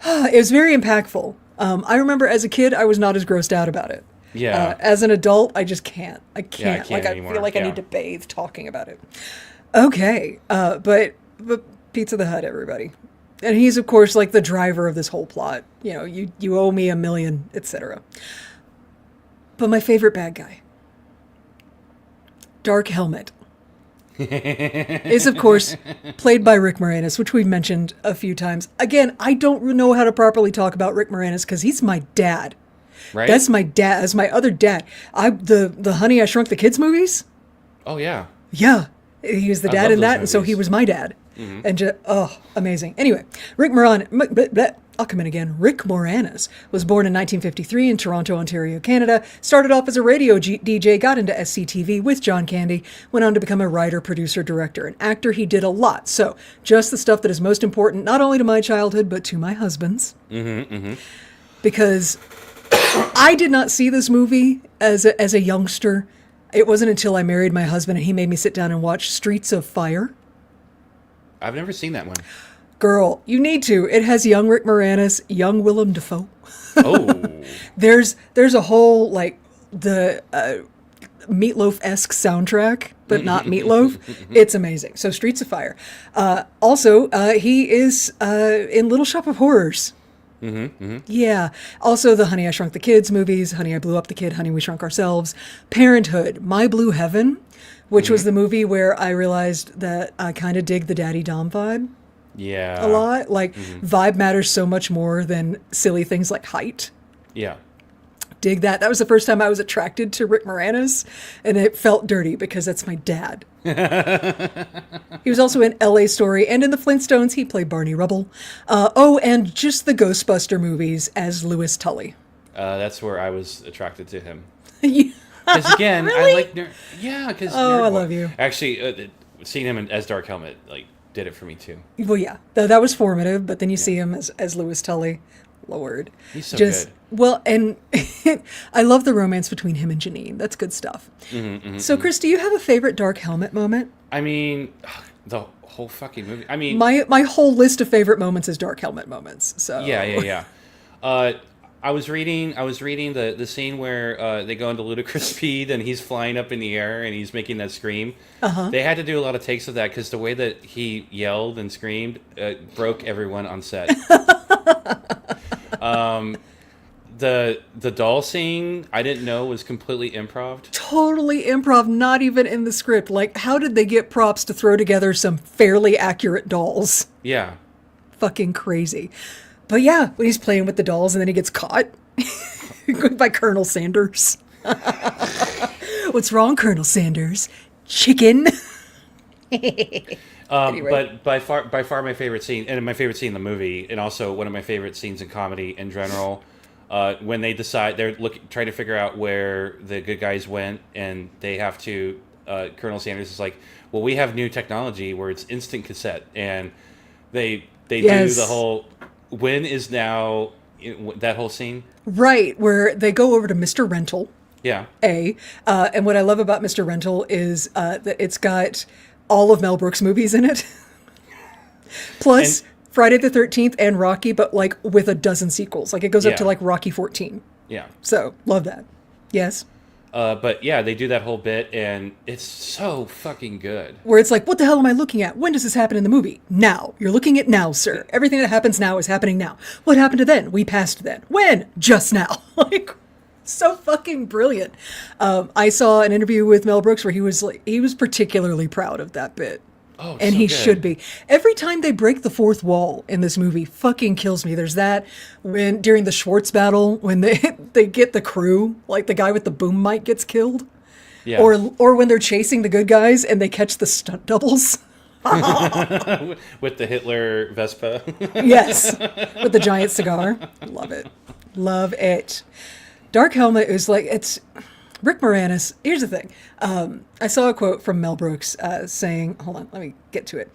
was very impactful. I remember as a kid, I was not as grossed out about it. Yeah. As an adult, I just can't. I can't like, anymore. I feel like I need to bathe talking about it. Okay. But Pizza the Hut, everybody. And he's, of course, like the driver of this whole plot. You know, you owe me $1 million, etc. But my favorite bad guy, Dark Helmet, is, of course, played by Rick Moranis, which we've mentioned a few times. Again, I don't know how to properly talk about Rick Moranis because he's my dad. Right? That's my dad. That's my other dad. The Honey, I Shrunk the Kids movies. Oh, yeah. Yeah. He was the dad in that, and so he was my dad. Mm-hmm. And just, amazing. Anyway, Rick Moranis was born in 1953 in Toronto, Ontario, Canada. Started off as a radio DJ, got into SCTV with John Candy, went on to become a writer, producer, director, and actor. He did a lot. So just the stuff that is most important, not only to my childhood, but to my husband's. Mm-hmm, mm-hmm. Because I did not see this movie as a youngster. It wasn't until I married my husband and he made me sit down and watch Streets of Fire. I've never seen that one. Girl, you need to. It has young Rick Moranis, young Willem Dafoe. Oh. There's a whole, like, the Meatloaf-esque soundtrack, but not Meatloaf. It's amazing. So Streets of Fire. Also, he is in Little Shop of Horrors. Mm-hmm, mm-hmm. Yeah. Also, the Honey, I Shrunk the Kids movies, Honey, I Blew Up the Kid, Honey, We Shrunk Ourselves, Parenthood, My Blue Heaven, which was the movie where I realized that I kind of dig the Daddy Dom vibe. Yeah. A lot. Like, vibe matters so much more than silly things like height. Yeah. Dig that. That was the first time I was attracted to Rick Moranis, and it felt dirty because that's my dad. He was also in L.A. Story, and in the Flintstones, he played Barney Rubble. And just the Ghostbuster movies as Louis Tully. That's where I was attracted to him. Because again, really? I like I love you. Actually, seeing him as Dark Helmet, like, did it for me too. Well, yeah, that was formative, but then you see him as Louis Tully. Lord. He's so good. Well, and I love the romance between him and Janine. That's good stuff. So, Chris, do you have a favorite Dark Helmet moment? I mean, the whole fucking movie. I mean, my whole list of favorite moments is Dark Helmet moments. So yeah. I was reading the scene where they go into ludicrous speed and he's flying up in the air and he's making that scream. They had to do a lot of takes of that because the way that he yelled and screamed broke everyone on set. The doll scene I didn't know was completely improv. Totally improv, not even in the script. Like, how did they get props to throw together some fairly accurate dolls? Yeah. Fucking crazy. But yeah, when he's playing with the dolls and then he gets caught by Colonel Sanders. What's wrong, Colonel Sanders? Chicken. Anyway. But by far my favorite scene, and my favorite scene in the movie, and also one of my favorite scenes in comedy in general, when they decide they're trying to figure out where the good guys went, and they have to. Colonel Sanders is like, "Well, we have new technology where it's instant cassette," and they do the whole "when is now" that whole scene. Right, where they go over to Mr. Rental. Yeah. And what I love about Mr. Rental is that it's got all of Mel Brooks movies in it. Plus Friday the 13th and Rocky, but like with a dozen sequels. Like it goes up to like Rocky 14. Yeah. So love that. Yes. But yeah, they do that whole bit and it's so fucking good. Where it's like, what the hell am I looking at? When does this happen in the movie? Now. You're looking at now, sir. Everything that happens now is happening now. What happened to then? We passed then. When? Just now. Like, so fucking brilliant. I saw an interview with Mel Brooks where he was particularly proud of that bit. Oh, and so he good. should be. Every time they break the fourth wall in this movie fucking kills me. There's that when during the Schwartz battle when they get the crew, like the guy with the boom mic gets killed. Yeah. Or when they're chasing the good guys and they catch the stunt doubles. With the Hitler Vespa. Yes. With the giant cigar. Love it. Love it. Dark Helmet is like, it's Rick Moranis. Here's the thing. I saw a quote from Mel Brooks saying, hold on, let me get to it.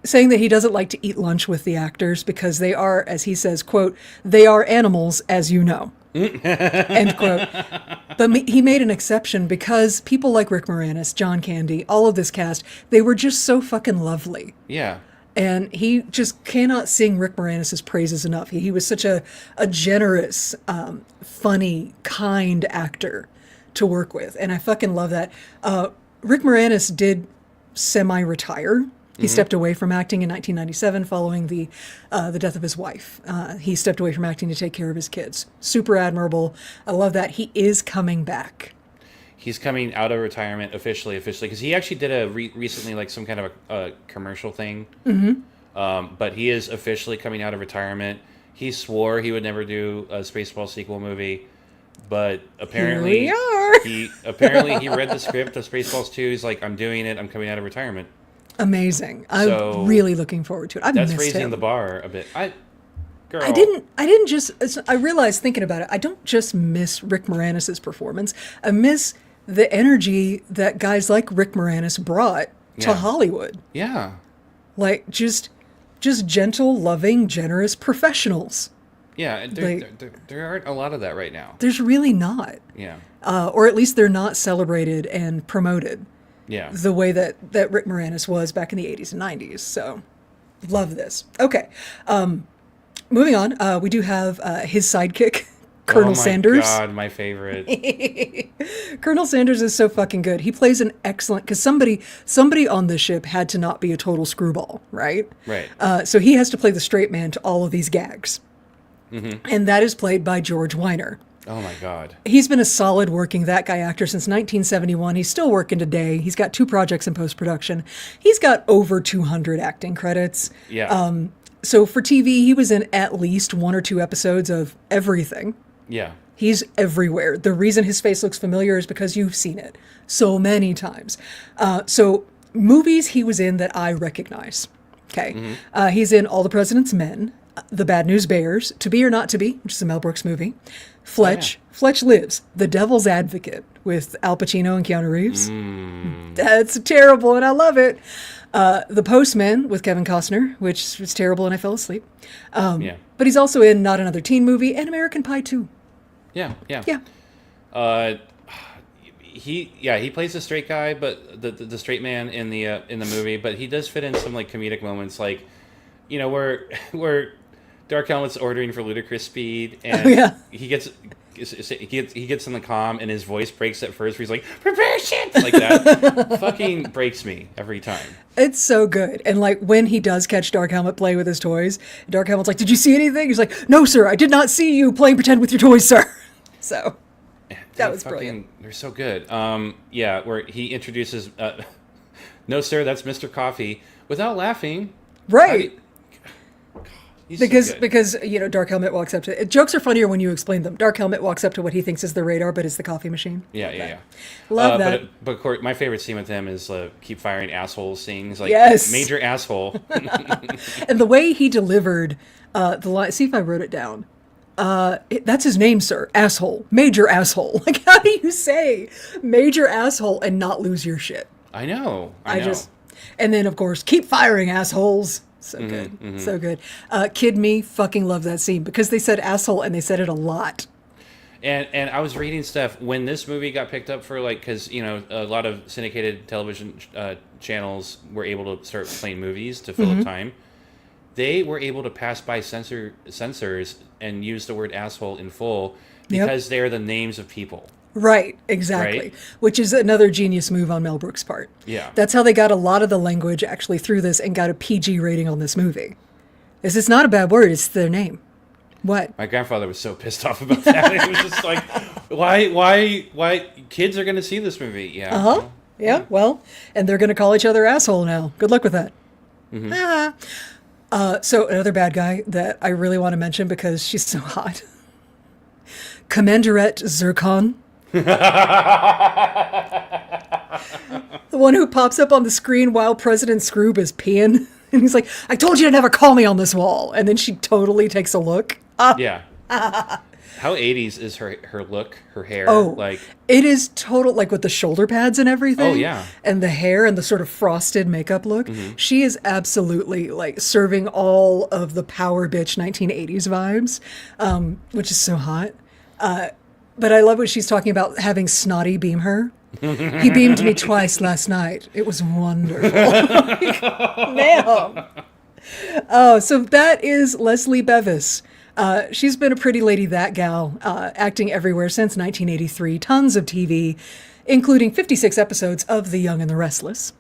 Saying that he doesn't like to eat lunch with the actors because they are, as he says, quote, they are animals, as you know. End quote. But he made an exception because people like Rick Moranis, John Candy, all of this cast, they were just so fucking lovely. Yeah. And he just cannot sing Rick Moranis' praises enough. He was such a generous, funny, kind actor to work with. And I fucking love that. Rick Moranis did semi-retire. He stepped away from acting in 1997 following the death of his wife. He stepped away from acting to take care of his kids. Super admirable. I love that. He is coming back. He's coming out of retirement officially, because he actually did a recently like some kind of a commercial thing. Mm-hmm. But he is officially coming out of retirement. He swore he would never do a Spaceballs sequel movie, but apparently he read the script of Spaceballs 2. He's like, I'm doing it. I'm coming out of retirement. Amazing. I'm really looking forward to it. That's raising the bar a bit. I realized thinking about it, I don't just miss Rick Moranis' performance. I miss the energy that guys like Rick Moranis brought to Hollywood. Yeah. Like, just gentle, loving, generous professionals. Yeah, there aren't a lot of that right now. There's really not. Yeah. Or at least they're not celebrated and promoted. Yeah. The way that Rick Moranis was back in the 80s and 90s. So, love this. Okay. Moving on, we do have his sidekick, Colonel Sanders. Oh my God, my favorite. Colonel Sanders is so fucking good. He plays an excellent, because somebody on this ship had to not be a total screwball, right? Right. So he has to play the straight man to all of these gags. Mm-hmm. And that is played by George Weiner. Oh my God. He's been a solid working that guy actor since 1971. He's still working today. He's got 2 projects in post-production. He's got over 200 acting credits. Yeah. So for TV, he was in at least 1 or 2 episodes of everything. Yeah. He's everywhere. The reason his face looks familiar is because you've seen it so many times. So movies he was in that I recognize. Okay. Mm-hmm. He's in All the President's Men, The Bad News Bears, To Be or Not to Be, which is a Mel Brooks movie. Fletch. Oh, yeah. Fletch Lives, The Devil's Advocate with Al Pacino and Keanu Reeves. That's terrible, and I love it. The Postman with Kevin Costner, which was terrible and I fell asleep. Yeah. But he's also in Not Another Teen Movie and American Pie 2. Yeah. Yeah. He plays a straight guy, but the straight man in the movie, but he does fit in some like comedic moments, like, you know, where Dark Helmet's ordering for ludicrous speed, and he gets in the comm, and his voice breaks at first, where he's like, "Prepare shit!" like that. Fucking breaks me every time. It's so good. And like when he does catch Dark Helmet play with his toys, Dark Helmet's like, "Did you see anything?" He's like, "No, sir, I did not see you playing pretend with your toys, sir." So that was brilliant. They're so good. Where he introduces, "No, sir, that's Mr. Coffee," without laughing. Right. He's Because you know, Dark Helmet walks up to jokes are funnier when you explain them. Dark Helmet walks up to what he thinks is the radar, but is the coffee machine. Yeah. Love that. But of course, my favorite scene with him is "Keep Firing Assholes" scenes. Like, yes, major asshole. And the way he delivered the line. See if I wrote it down. That's his name, sir. Asshole. Major asshole. Like, how do you say major asshole and not lose your shit? I know. I know. And then of course, keep firing assholes. So good. Mm-hmm. So good. Kid me fucking love that scene because they said asshole and they said it a lot. And I was reading stuff when this movie got picked up for, like, because, you know, a lot of syndicated television channels were able to start playing movies to fill up time. They were able to pass by censors and use the word asshole in full because they're the names of people. Right, exactly. Right? Which is another genius move on Mel Brooks' part. Yeah. That's how they got a lot of the language actually through this and got a PG rating on this movie. It's not a bad word, it's their name. What? My grandfather was so pissed off about that. It was just like, why kids are going to see this movie? Yeah. Uh-huh. Yeah, well, and they're going to call each other asshole now. Good luck with that. So another bad guy that I really want to mention because she's so hot. Commanderette Zircon. The one who pops up on the screen while President Scroob is peeing. And he's like, "I told you to never call me on this wall." And then she totally takes a look. Yeah. How 80s is her look, her hair? Oh, like, it is total, like with the shoulder pads and everything. Oh, yeah. And the hair and the sort of frosted makeup look. She is absolutely like serving all of the power bitch 1980s vibes, which is so hot. But I love what she's talking about having Snotty beam her. He beamed me twice last night. It was wonderful. Ma'am. Oh, so that is Leslie Bevis. She's been a pretty lady, that gal, acting everywhere since 1983. Tons of TV, including 56 episodes of The Young and the Restless.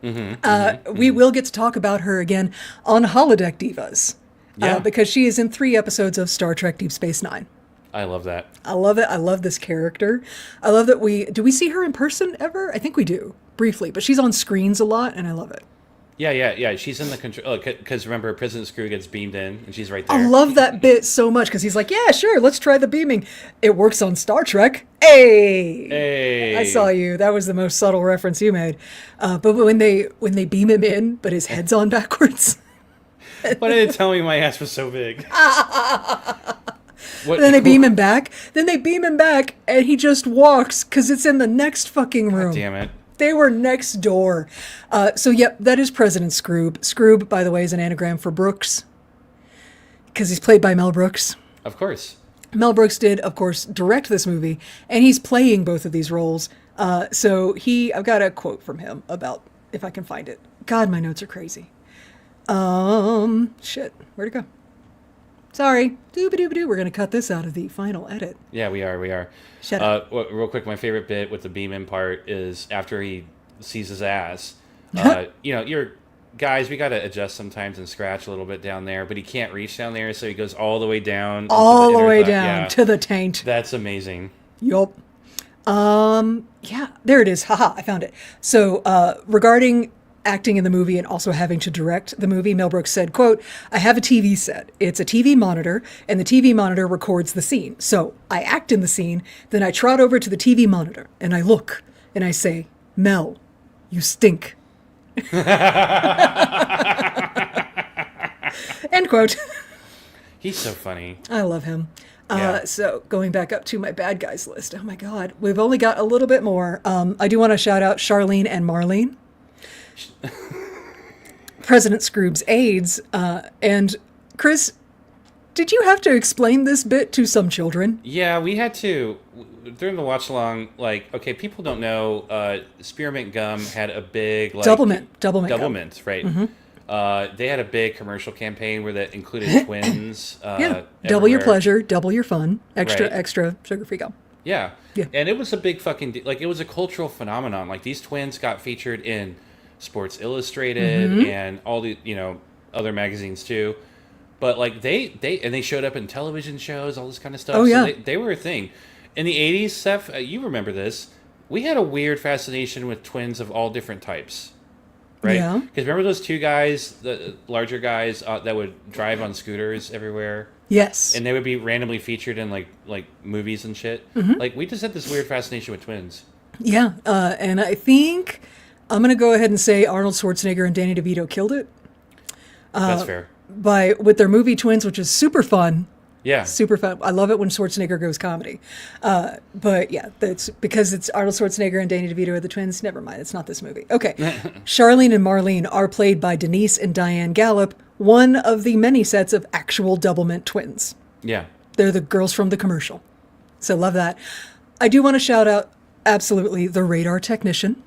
We will get to talk about her again on Holodeck Divas. Because she is in 3 episodes of Star Trek Deep Space Nine. I love that. I love it. I love this character. I love that do we see her in person ever? I think we do, briefly, but she's on screens a lot, and I love it. Yeah. She's in the control, because remember, President Screw gets beamed in, and she's right there. I love that bit so much, because he's like, "Yeah, sure, let's try the beaming. It works on Star Trek." Hey! I saw you. That was the most subtle reference you made. But when they beam him in, but his head's on backwards. Why didn't tell me my ass was so big? Then they beam him back. And he just walks because it's in the next fucking room. God damn it. They were next door. So, yep, that is President Scroob. Scroob, by the way, is an anagram for Brooks because he's played by Mel Brooks. Of course. Mel Brooks did, of course, direct this movie, and he's playing both of these roles. I've got a quote from him about, if I can find it. God, my notes are crazy. Shit, where'd it go? Sorry. Dooba-dooba-doo. We're going to cut this out of the final edit. Yeah, we are. Shut up. Real quick, my favorite bit with the beam in part is after he sees his ass. You're guys, we got to adjust sometimes and scratch a little bit down there, but he can't reach down there, so he goes all the way down. All the way down to the taint. That's amazing. Yup. Yeah, there it is. Haha, I found it. So, regarding acting in the movie and also having to direct the movie, Mel Brooks said, quote, "I have a TV set. It's a TV monitor, and the TV monitor records the scene. So I act in the scene, then I trot over to the TV monitor, and I look, and I say, 'Mel, you stink.'" End quote. He's so funny. I love him. Yeah. So going back up to my bad guys list. Oh my God, we've only got a little bit more. I do want to shout out Charlene and Marlene. President Scroob's aides. And Chris, did you have to explain this bit to some children? Yeah, we had to during the watch along. Like, okay, people don't know. Spearmint gum had a big like Doublemint Doublemint, right? Mm-hmm. They had a big commercial campaign where that included twins. Yeah, double your everywhere. pleasure, double your fun, Right. extra sugar-free gum. Yeah. Yeah. And it was a big fucking like it was a cultural phenomenon. Like these twins got featured in Sports Illustrated and all the other magazines too. But like they showed up in television shows, all this kind of stuff. Oh, yeah. So they were a thing. In the 80s, Seth, you remember this. We had a weird fascination with twins of all different types. Right? Yeah. Because remember those two guys, the larger guys that would drive on scooters everywhere? Yes. And they would be randomly featured in like movies and shit. Like we just had this weird fascination with twins. Yeah, and I think I'm going to go ahead and say Arnold Schwarzenegger and Danny DeVito killed it That's fair. with their movie Twins, which is super fun. Yeah. Super fun. I love it when Schwarzenegger goes comedy. But yeah, that's because it's Arnold Schwarzenegger and Danny DeVito are the twins. Never mind, it's not this movie. Okay. Charlene and Marlene are played by Denise and Diane Gallup, one of the many sets of actual Doublemint twins. Yeah. They're the girls from the commercial. So love that. I do want to shout out, absolutely, the radar technician.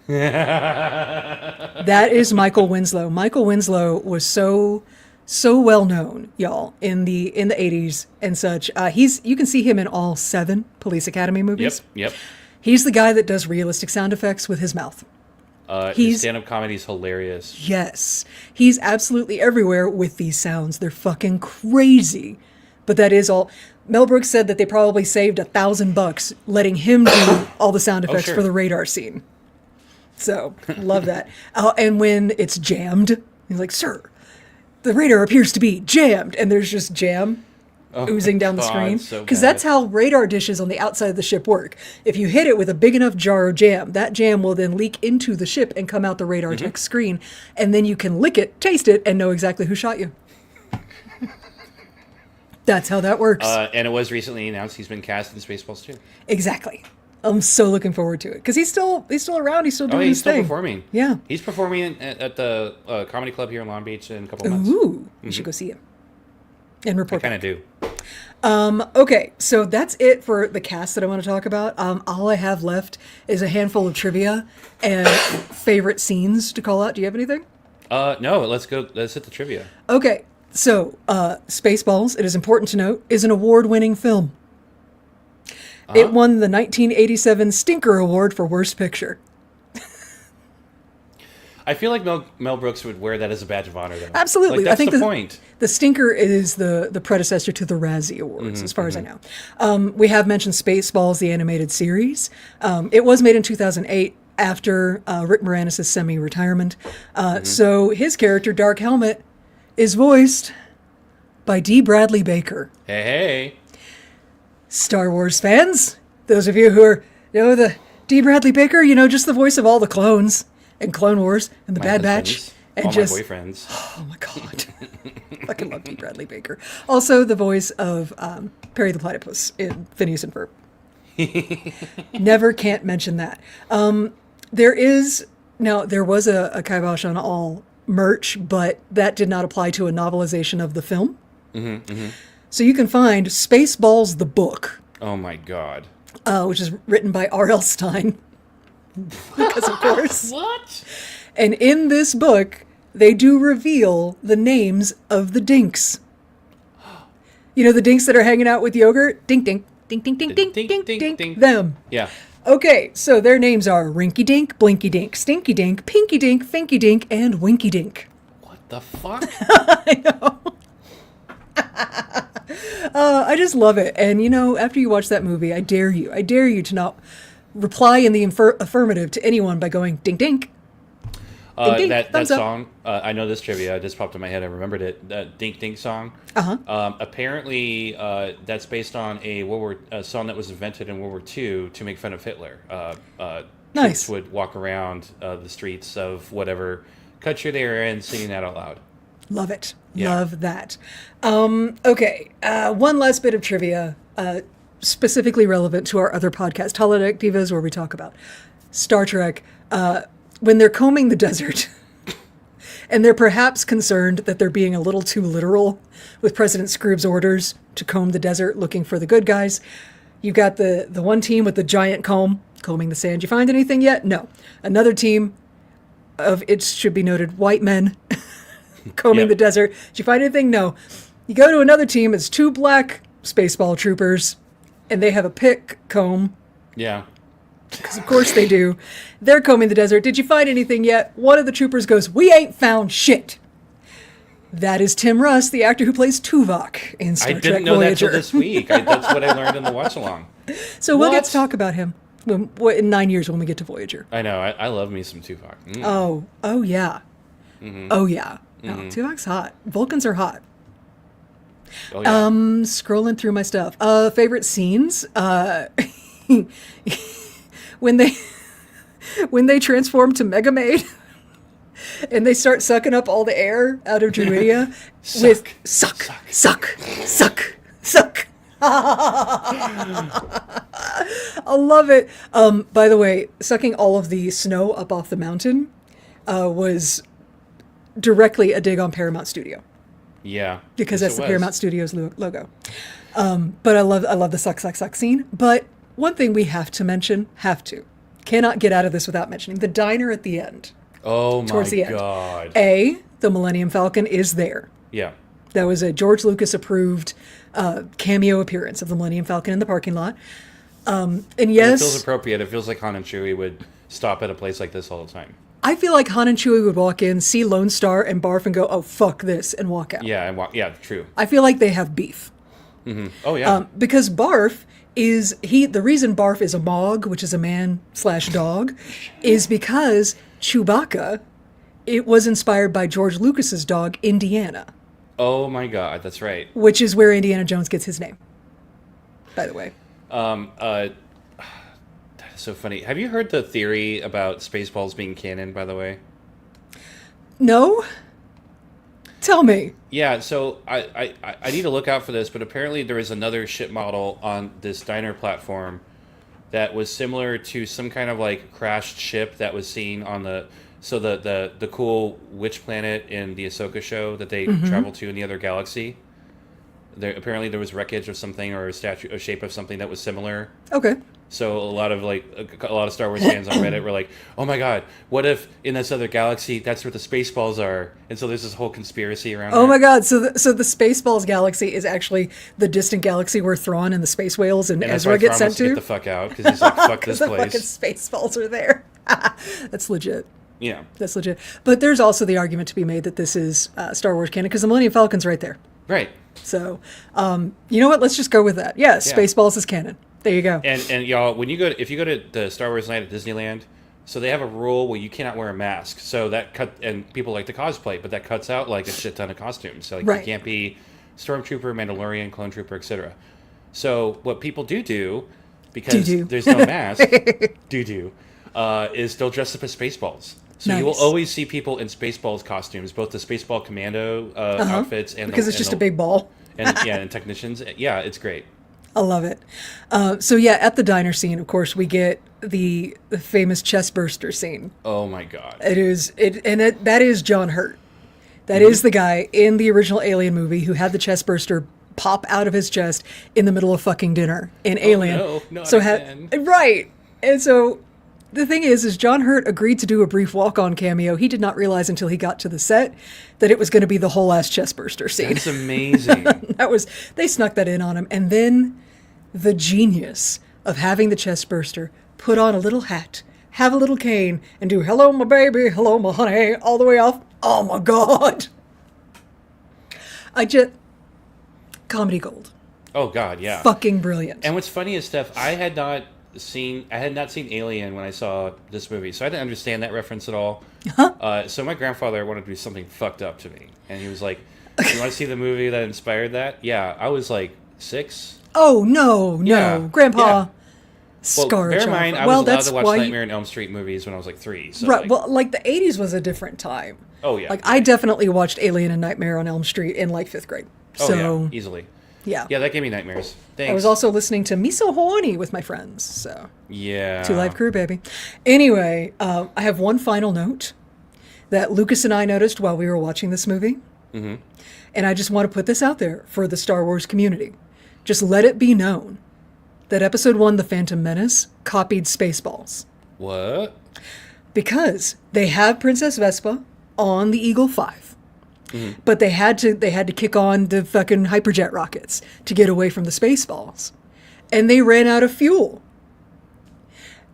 That is Michael Winslow. Michael Winslow was so well known, y'all, in the 80s and such. You can see him in all 7 Police Academy movies. Yep. He's the guy that does realistic sound effects with his mouth. His stand-up comedy is hilarious. Yes. He's absolutely everywhere with these sounds. They're fucking crazy. But that is all. Mel Brooks said that they probably saved $1,000 letting him do all the sound effects sure. for the radar scene. So, love that. And when it's jammed, he's like, "Sir, the radar appears to be jammed." And there's just jam oozing down the screen. so Because bad. that's how radar dishes on the outside of the ship work. If you hit it with a big enough jar of jam, that jam will then leak into the ship and come out the radar tech screen. And then you can lick it, taste it, and know exactly who shot you. That's how that works. And it was recently announced he's been cast in Spaceballs too. Exactly. I'm so looking forward to it because he's still around. He's still doing he's his still thing. performing. Yeah. He's performing at the comedy club here in Long Beach in a couple months. Ooh, you should go see him and I report kind of back. do. Okay, so that's it for the cast that I want to talk about. All I have left is a handful of trivia and favorite scenes to call out. Do you have anything? No, let's go. Let's hit the trivia. Okay, so Spaceballs, it is important to note, is an award-winning film. It won the 1987 Stinker Award for Worst Picture. I feel like Mel Brooks would wear that as a badge of honor, though. Absolutely. Like, that's I think the point. The Stinker is the predecessor to the Razzie Awards, as far as I know. We have mentioned Spaceballs, the animated series. It was made in 2008 after Rick Moranis' semi-retirement. So his character, Dark Helmet, is voiced by D. Bradley Baker. Hey. Star Wars fans, those of you who know the D. Bradley Baker, just the voice of all the clones and Clone Wars and the My Bad husbands, Batch. And all just, my boyfriends. oh my God. Fucking love D. Bradley Baker. Also the voice of Perry the Platypus in Phineas and Ferb. Never can't mention that. There was a kibosh on all merch, but that did not apply to a novelization of the film. So you can find Spaceballs the book, Oh my God. which is written by R.L. Stine, because of course. What? And in this book, they do reveal the names of the dinks. The dinks that are hanging out with yogurt? Dink, dink, dink, dink, dink, dink, dink, dink, dink, them. Yeah. Okay, so their names are Rinky Dink, Blinky Dink, Stinky Dink, Pinky Dink, Finky Dink, and Winky Dink. What the fuck? I know. I just love it. And, after you watch that movie, I dare you to not reply in the affirmative to anyone by going, dink, dink. Dink, dink, that thumbs up. song, I know this trivia. It just popped in my head. I remembered it. That Dink Dink song. Apparently, that's based on a song that was invented in World War II to make fun of Hitler. Nice. Troops would walk around the streets of whatever country they were in singing that out loud. Love it. Yeah. Love that. Okay, one last bit of trivia, specifically relevant to our other podcast, Holodeck Divas, where we talk about Star Trek. When they're combing the desert, And they're perhaps concerned that they're being a little too literal with President Scroob's orders to comb the desert looking for the good guys. You've got the one team with the giant comb, combing the sand. You find anything yet? No. Another team of, it should be noted, white men combing the desert. Did you find anything? No. You go to another team, it's 2 black Spaceball troopers, and they have a pick comb. Yeah. Because of course they do. They're combing the desert. Did you find anything yet? One of the troopers goes, "We ain't found shit." That is Tim Russ, the actor who plays Tuvok in Star Trek Voyager. I didn't know that till this week. That's what I learned in the watch-along. So we'll get to talk about him in 9 years when we get to Voyager. I know. I love me some Tuvok. Oh yeah. Mm-hmm. Oh yeah. No, Tuvok's hot. Vulcans are hot. Oh, yeah. Scrolling through my stuff. Favorite scenes. When they transform to Mega Maid and they start sucking up all the air out of Druidia with suck. I love it. By the way, sucking all of the snow up off the mountain was directly a dig on Paramount Studio. Yeah. Because that's the Paramount Studios logo. But I love the suck scene. But one thing we have to mention, cannot get out of this without mentioning, the diner at the end. Oh my Towards the God. end. The Millennium Falcon is there. Yeah. That was a George Lucas approved cameo appearance of the Millennium Falcon in the parking lot. And yes, it feels appropriate. It feels like Han and Chewie would stop at a place like this all the time. I feel like Han and Chewie would walk in, see Lone Star and barf and go, "Oh, fuck this," and walk out. Yeah, yeah, true. I feel like they have beef. Mm-hmm. Oh, yeah. Because Barf is, the reason Barf is a Mog, which is a man/dog, is because Chewbacca, it was inspired by George Lucas's dog, Indiana. Oh my God, that's right. Which is where Indiana Jones gets his name, by the way. That is so funny. Have you heard the theory about Spaceballs being canon, by the way? No? Tell me. Yeah, so I need to look out for this, but apparently there is another ship model on this diner platform that was similar to some kind of like crashed ship that was seen on the cool witch planet in the Ahsoka show that they travel to in the other galaxy. Apparently there was wreckage of something or a shape of something that was similar. Okay. So a lot of Star Wars fans on Reddit were like, "Oh my God, what if in this other galaxy that's where the Spaceballs are?" And so there's this whole conspiracy around. Oh my God! So the Spaceballs galaxy is actually the distant galaxy where Thrawn and the space whales and Ezra get sent to. Get the fuck out because he's like, "Fuck this place." The fucking Spaceballs are there. That's legit. Yeah, that's legit. But there's also the argument to be made that this is Star Wars canon because the Millennium Falcon's right there. Right. So, you know what? Let's just go with that. Yeah, Spaceballs is canon. There you go. And y'all, if you go to the Star Wars night at Disneyland, so they have a rule where you cannot wear a mask. So and people like to cosplay, but that cuts out like a shit ton of costumes. So like you can't be Stormtrooper, Mandalorian, Clone Trooper, etc. So what people do because there's no mask, is they'll dress up as Spaceballs. So you will always see people in Spaceballs costumes, both the Spaceball Commando outfits and because it's just a big ball. and technicians. Yeah, it's great. I love it. So at the diner scene, of course, we get the famous chest burster scene. Oh my God! That is John Hurt. That is the guy in the original Alien movie who had the chest burster pop out of his chest in the middle of fucking dinner in Alien. No, not again. Right, and so. The thing is John Hurt agreed to do a brief walk-on cameo. He did not realize until he got to the set that it was going to be the whole ass chest burster scene. That's amazing. They snuck that in on him. And then the genius of having the chest burster put on a little hat, have a little cane, and do "Hello, my baby, hello, my honey," all the way off. Oh my God. Comedy gold. Oh God, yeah. Fucking brilliant. And what's funny is, Steph, I had not seen Alien when I saw this movie, so I didn't understand that reference at all. So my grandfather wanted to do something fucked up to me, and he was like, "You want to see the movie that inspired that?" Yeah, I was like 6. Oh no, Grandpa. Yeah. Well, Scar. bear in mind, I was allowed to watch Nightmare on Elm Street movies when I was like 3. So right. The 80s was a different time. Oh yeah. I definitely watched Alien and Nightmare on Elm Street in 5th grade. Oh yeah, easily. Yeah. Yeah, that gave me nightmares. Thanks. I was also listening to Me So Horny with my friends. So yeah. 2 Live Crew, baby. Anyway, I have one final note. that Lucas and I noticed while we were watching this movie. Mm-hmm. And I just want to put this out there for the Star Wars community. Just let it be known that Episode 1, The Phantom Menace, copied Spaceballs. What? Because they have Princess Vespa on the Eagle 5. Mm-hmm. But they had to kick on the fucking hyperjet rockets to get away from the Spaceballs. And they ran out of fuel.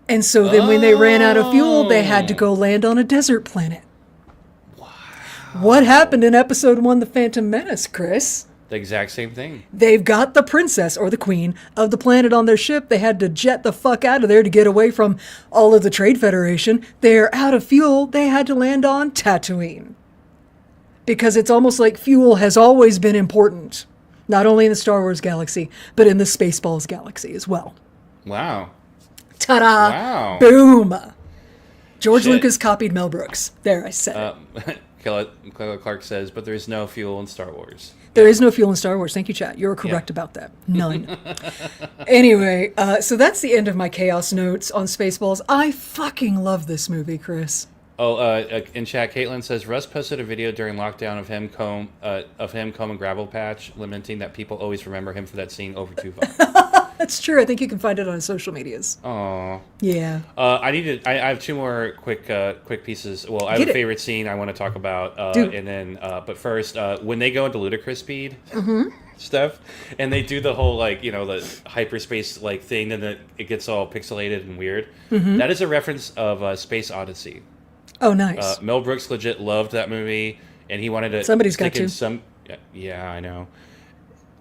And so then when they ran out of fuel, they had to go land on a desert planet. Wow. What happened in Episode 1, The Phantom Menace, Chris? The exact same thing. They've got the princess or the queen of the planet on their ship. They had to jet the fuck out of there to get away from all of the Trade Federation. They're out of fuel. They had to land on Tatooine. Because it's almost like fuel has always been important. Not only in the Star Wars galaxy, but in the Spaceballs galaxy as well. Wow. Ta-da! Wow. Boom! George Shit. Lucas copied Mel Brooks. There, I said it. Kayla Clark says, but there's no fuel in Star Wars. There is no fuel in Star Wars. Thank you, chat. You're correct about that. None. Anyway, so that's the end of my chaos notes on Spaceballs. I fucking love this movie, Chris. Oh, in chat, Caitlin says Russ posted a video during lockdown of him comb and gravel patch, lamenting that people always remember him for that scene over Tupac. That's true. I think you can find it on his social medias. Aw. Yeah. I have two more quick pieces. Well, I have a favorite scene I want to talk about, and then but first, when they go into ludicrous speed stuff, and they do the whole the hyperspace thing, and then it gets all pixelated and weird. Mm-hmm. That is a reference of Space Odyssey. Oh, nice. Mel Brooks legit loved that movie, and he wanted to. Somebody's got to. Yeah, I know.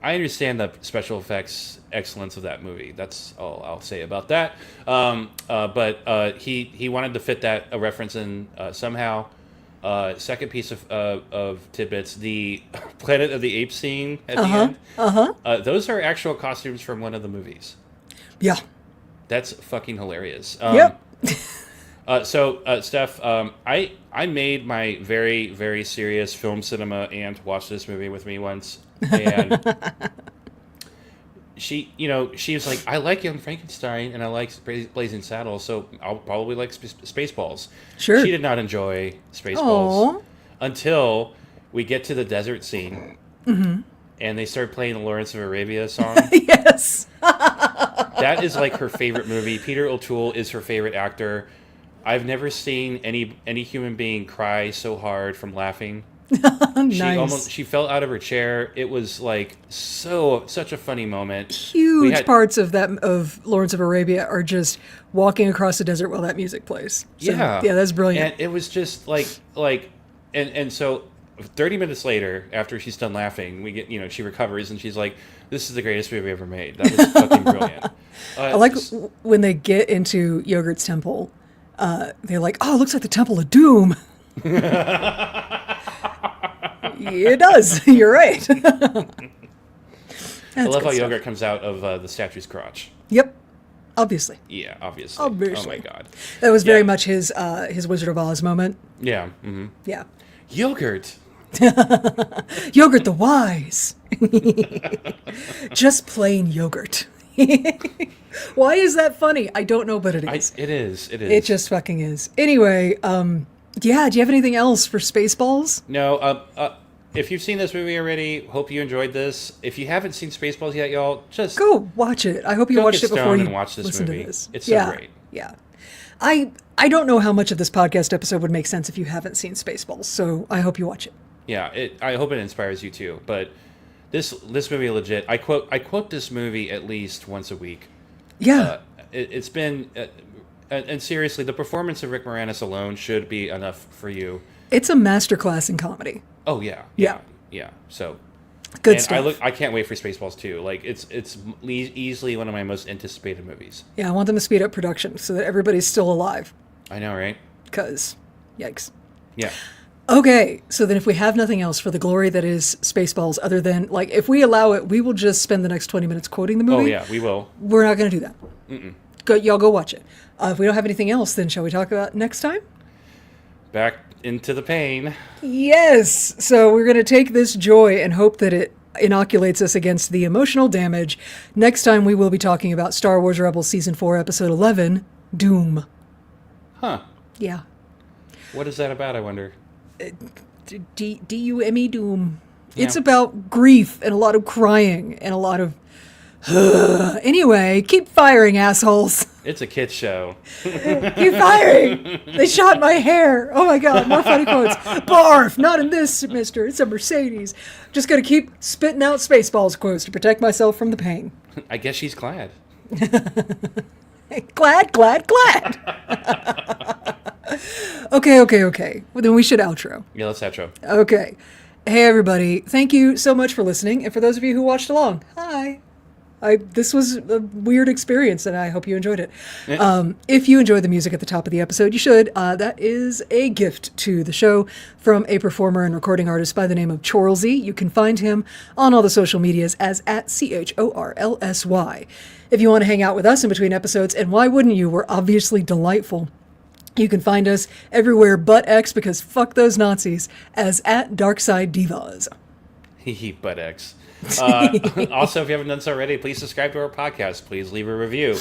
I understand the special effects excellence of that movie. That's all I'll say about that. But he wanted to fit that a reference in somehow. Second piece of tidbits: the Planet of the Apes scene at the end. Those are actual costumes from one of the movies. Yeah. That's fucking hilarious. Yep. So, Steph, I made my very, very serious film cinema aunt watch this movie with me once, and she was like, I like Young Frankenstein and I like Blazing Saddles, so I'll probably like Spaceballs. Sure. She did not enjoy Spaceballs until we get to the desert scene, and they start playing the Lawrence of Arabia song. Yes. That is like her favorite movie. Peter O'Toole is her favorite actor. I've never seen any human being cry so hard from laughing. Nice. She fell out of her chair. It was like such a funny moment. Huge parts of Lawrence of Arabia are just walking across the desert while that music plays. So, yeah, that's brilliant. And it was just and so 30 minutes later, after she's done laughing, we get she recovers and she's like, "This is the greatest movie ever made." That was fucking brilliant. I like when they get into Yogurt's temple. They're like, "Oh, it looks like the Temple of Doom." It does. You're right. I love how Yogurt comes out of the statue's crotch. Yep. Obviously. Yeah, obviously. Oh my god. That was very much his Wizard of Oz moment. Yeah. Mm-hmm. Yeah. Yogurt. Yogurt the Wise. Just plain yogurt. Why is that funny? I don't know, but it is. It is. It just fucking is. Anyway, do you have anything else for Spaceballs? No. If you've seen this movie already, hope you enjoyed this. If you haven't seen Spaceballs yet, y'all, just go watch it. I hope you watched it before you watch this listen movie. to this. It's so great. Yeah. I don't know how much of this podcast episode would make sense if you haven't seen Spaceballs, so I hope you watch it. Yeah, I hope it inspires you too. But this movie legit. I quote this movie at least once a week. Yeah. It's been, and seriously, the performance of Rick Moranis alone should be enough for you. It's a masterclass in comedy. Oh yeah. So good stuff. I can't wait for Spaceballs 2. Like it's easily one of my most anticipated movies. Yeah, I want them to speed up production so that everybody's still alive. I know, right? Because, yikes. Yeah. Okay, so then if we have nothing else for the glory that is Spaceballs, other than, if we allow it, we will just spend the next 20 minutes quoting the movie. Oh, yeah, we will. We're not going to do that. Y'all go watch it. If we don't have anything else, then shall we talk about next time? Back into the pain. Yes! So we're going to take this joy and hope that it inoculates us against the emotional damage. Next time we will be talking about Star Wars Rebels Season 4, Episode 11, Doom. Huh. Yeah. What is that about, I wonder? D-U-M-E, doom. It's Yeah. about grief and a lot of crying and a lot of... Anyway, keep firing, assholes. It's a kid's show. Keep firing. They shot my hair. Oh my God, more funny quotes. Barf, not in this, mister. It's a Mercedes. Just gonna keep spitting out Spaceballs quotes to protect myself from the pain. I guess she's glad. Glad. Okay. Well, then we should outro. Yeah, let's outro. Okay. Hey, everybody. Thank you so much for listening. And for those of you who watched along, hi. This was a weird experience, and I hope you enjoyed it. If you enjoyed the music at the top of the episode, you should. That is a gift to the show from a performer and recording artist by the name of Chorlsy. You can find him on all the social medias as at CHORLSY. If you want to hang out with us in between episodes, and why wouldn't you? We're obviously delightful. You can find us everywhere but X, because fuck those Nazis, as at Darkside Divas. Butt X. Also, if you haven't done so already, please subscribe to our podcast. Please leave a review.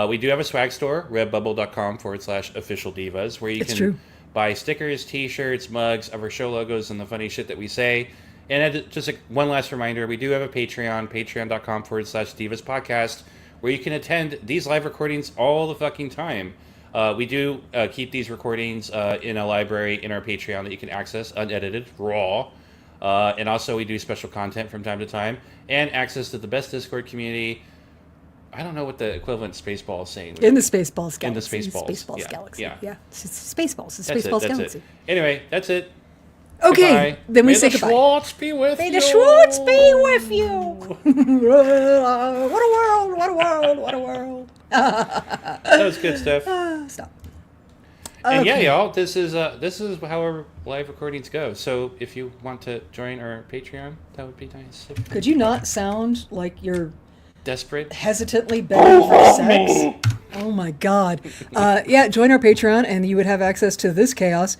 We do have a swag store, redbubble.com/official divas, where you can buy stickers, t-shirts, mugs of our show logos and the funny shit that we say. And just one last reminder, we do have a Patreon, patreon.com/divas podcast, where you can attend these live recordings all the fucking time. We do keep these recordings in a library in our Patreon that you can access unedited, raw. And also we do special content from time to time, and access to the best Discord community. I don't know what the equivalent Spaceball is saying. In the Spaceballs galaxy. In the Spaceballs. Spaceballs galaxy. Yeah. It's Spaceballs. It's That's Spaceballs it, galaxy. It. Anyway, that's it. Okay. Goodbye. Then we May say the goodbye. Schwartz be with May you. the Schwartz be with you. What a world. What a world. What a world. That was good stuff. Stop. And Okay. yeah, y'all, this is how our live recordings go. So if you want to join our Patreon, that would be nice. Could you not sound like you're Desperate. hesitantly begging for sex? Oh my God. Yeah, join our Patreon and you would have access to this chaos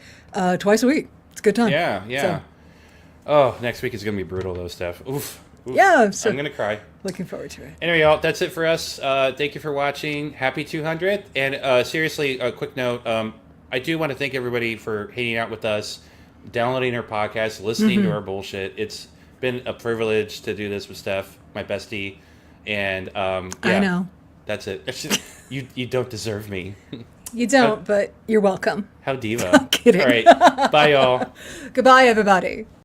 twice a week. It's a good time. Yeah. So, Oh, next week is gonna be brutal though, Steph. Oof. yeah. So I'm gonna cry. looking forward to it. Anyway, y'all, that's it for us. Thank you for watching. Happy 200th. And seriously, a quick note. I do want to thank everybody for hanging out with us, downloading our podcast, listening to our bullshit. It's been a privilege to do this with Steph, my bestie. And yeah, I know. That's it. You don't deserve me. You don't, but you're welcome. How diva. I'm kidding. All right. Bye, y'all. Goodbye, everybody.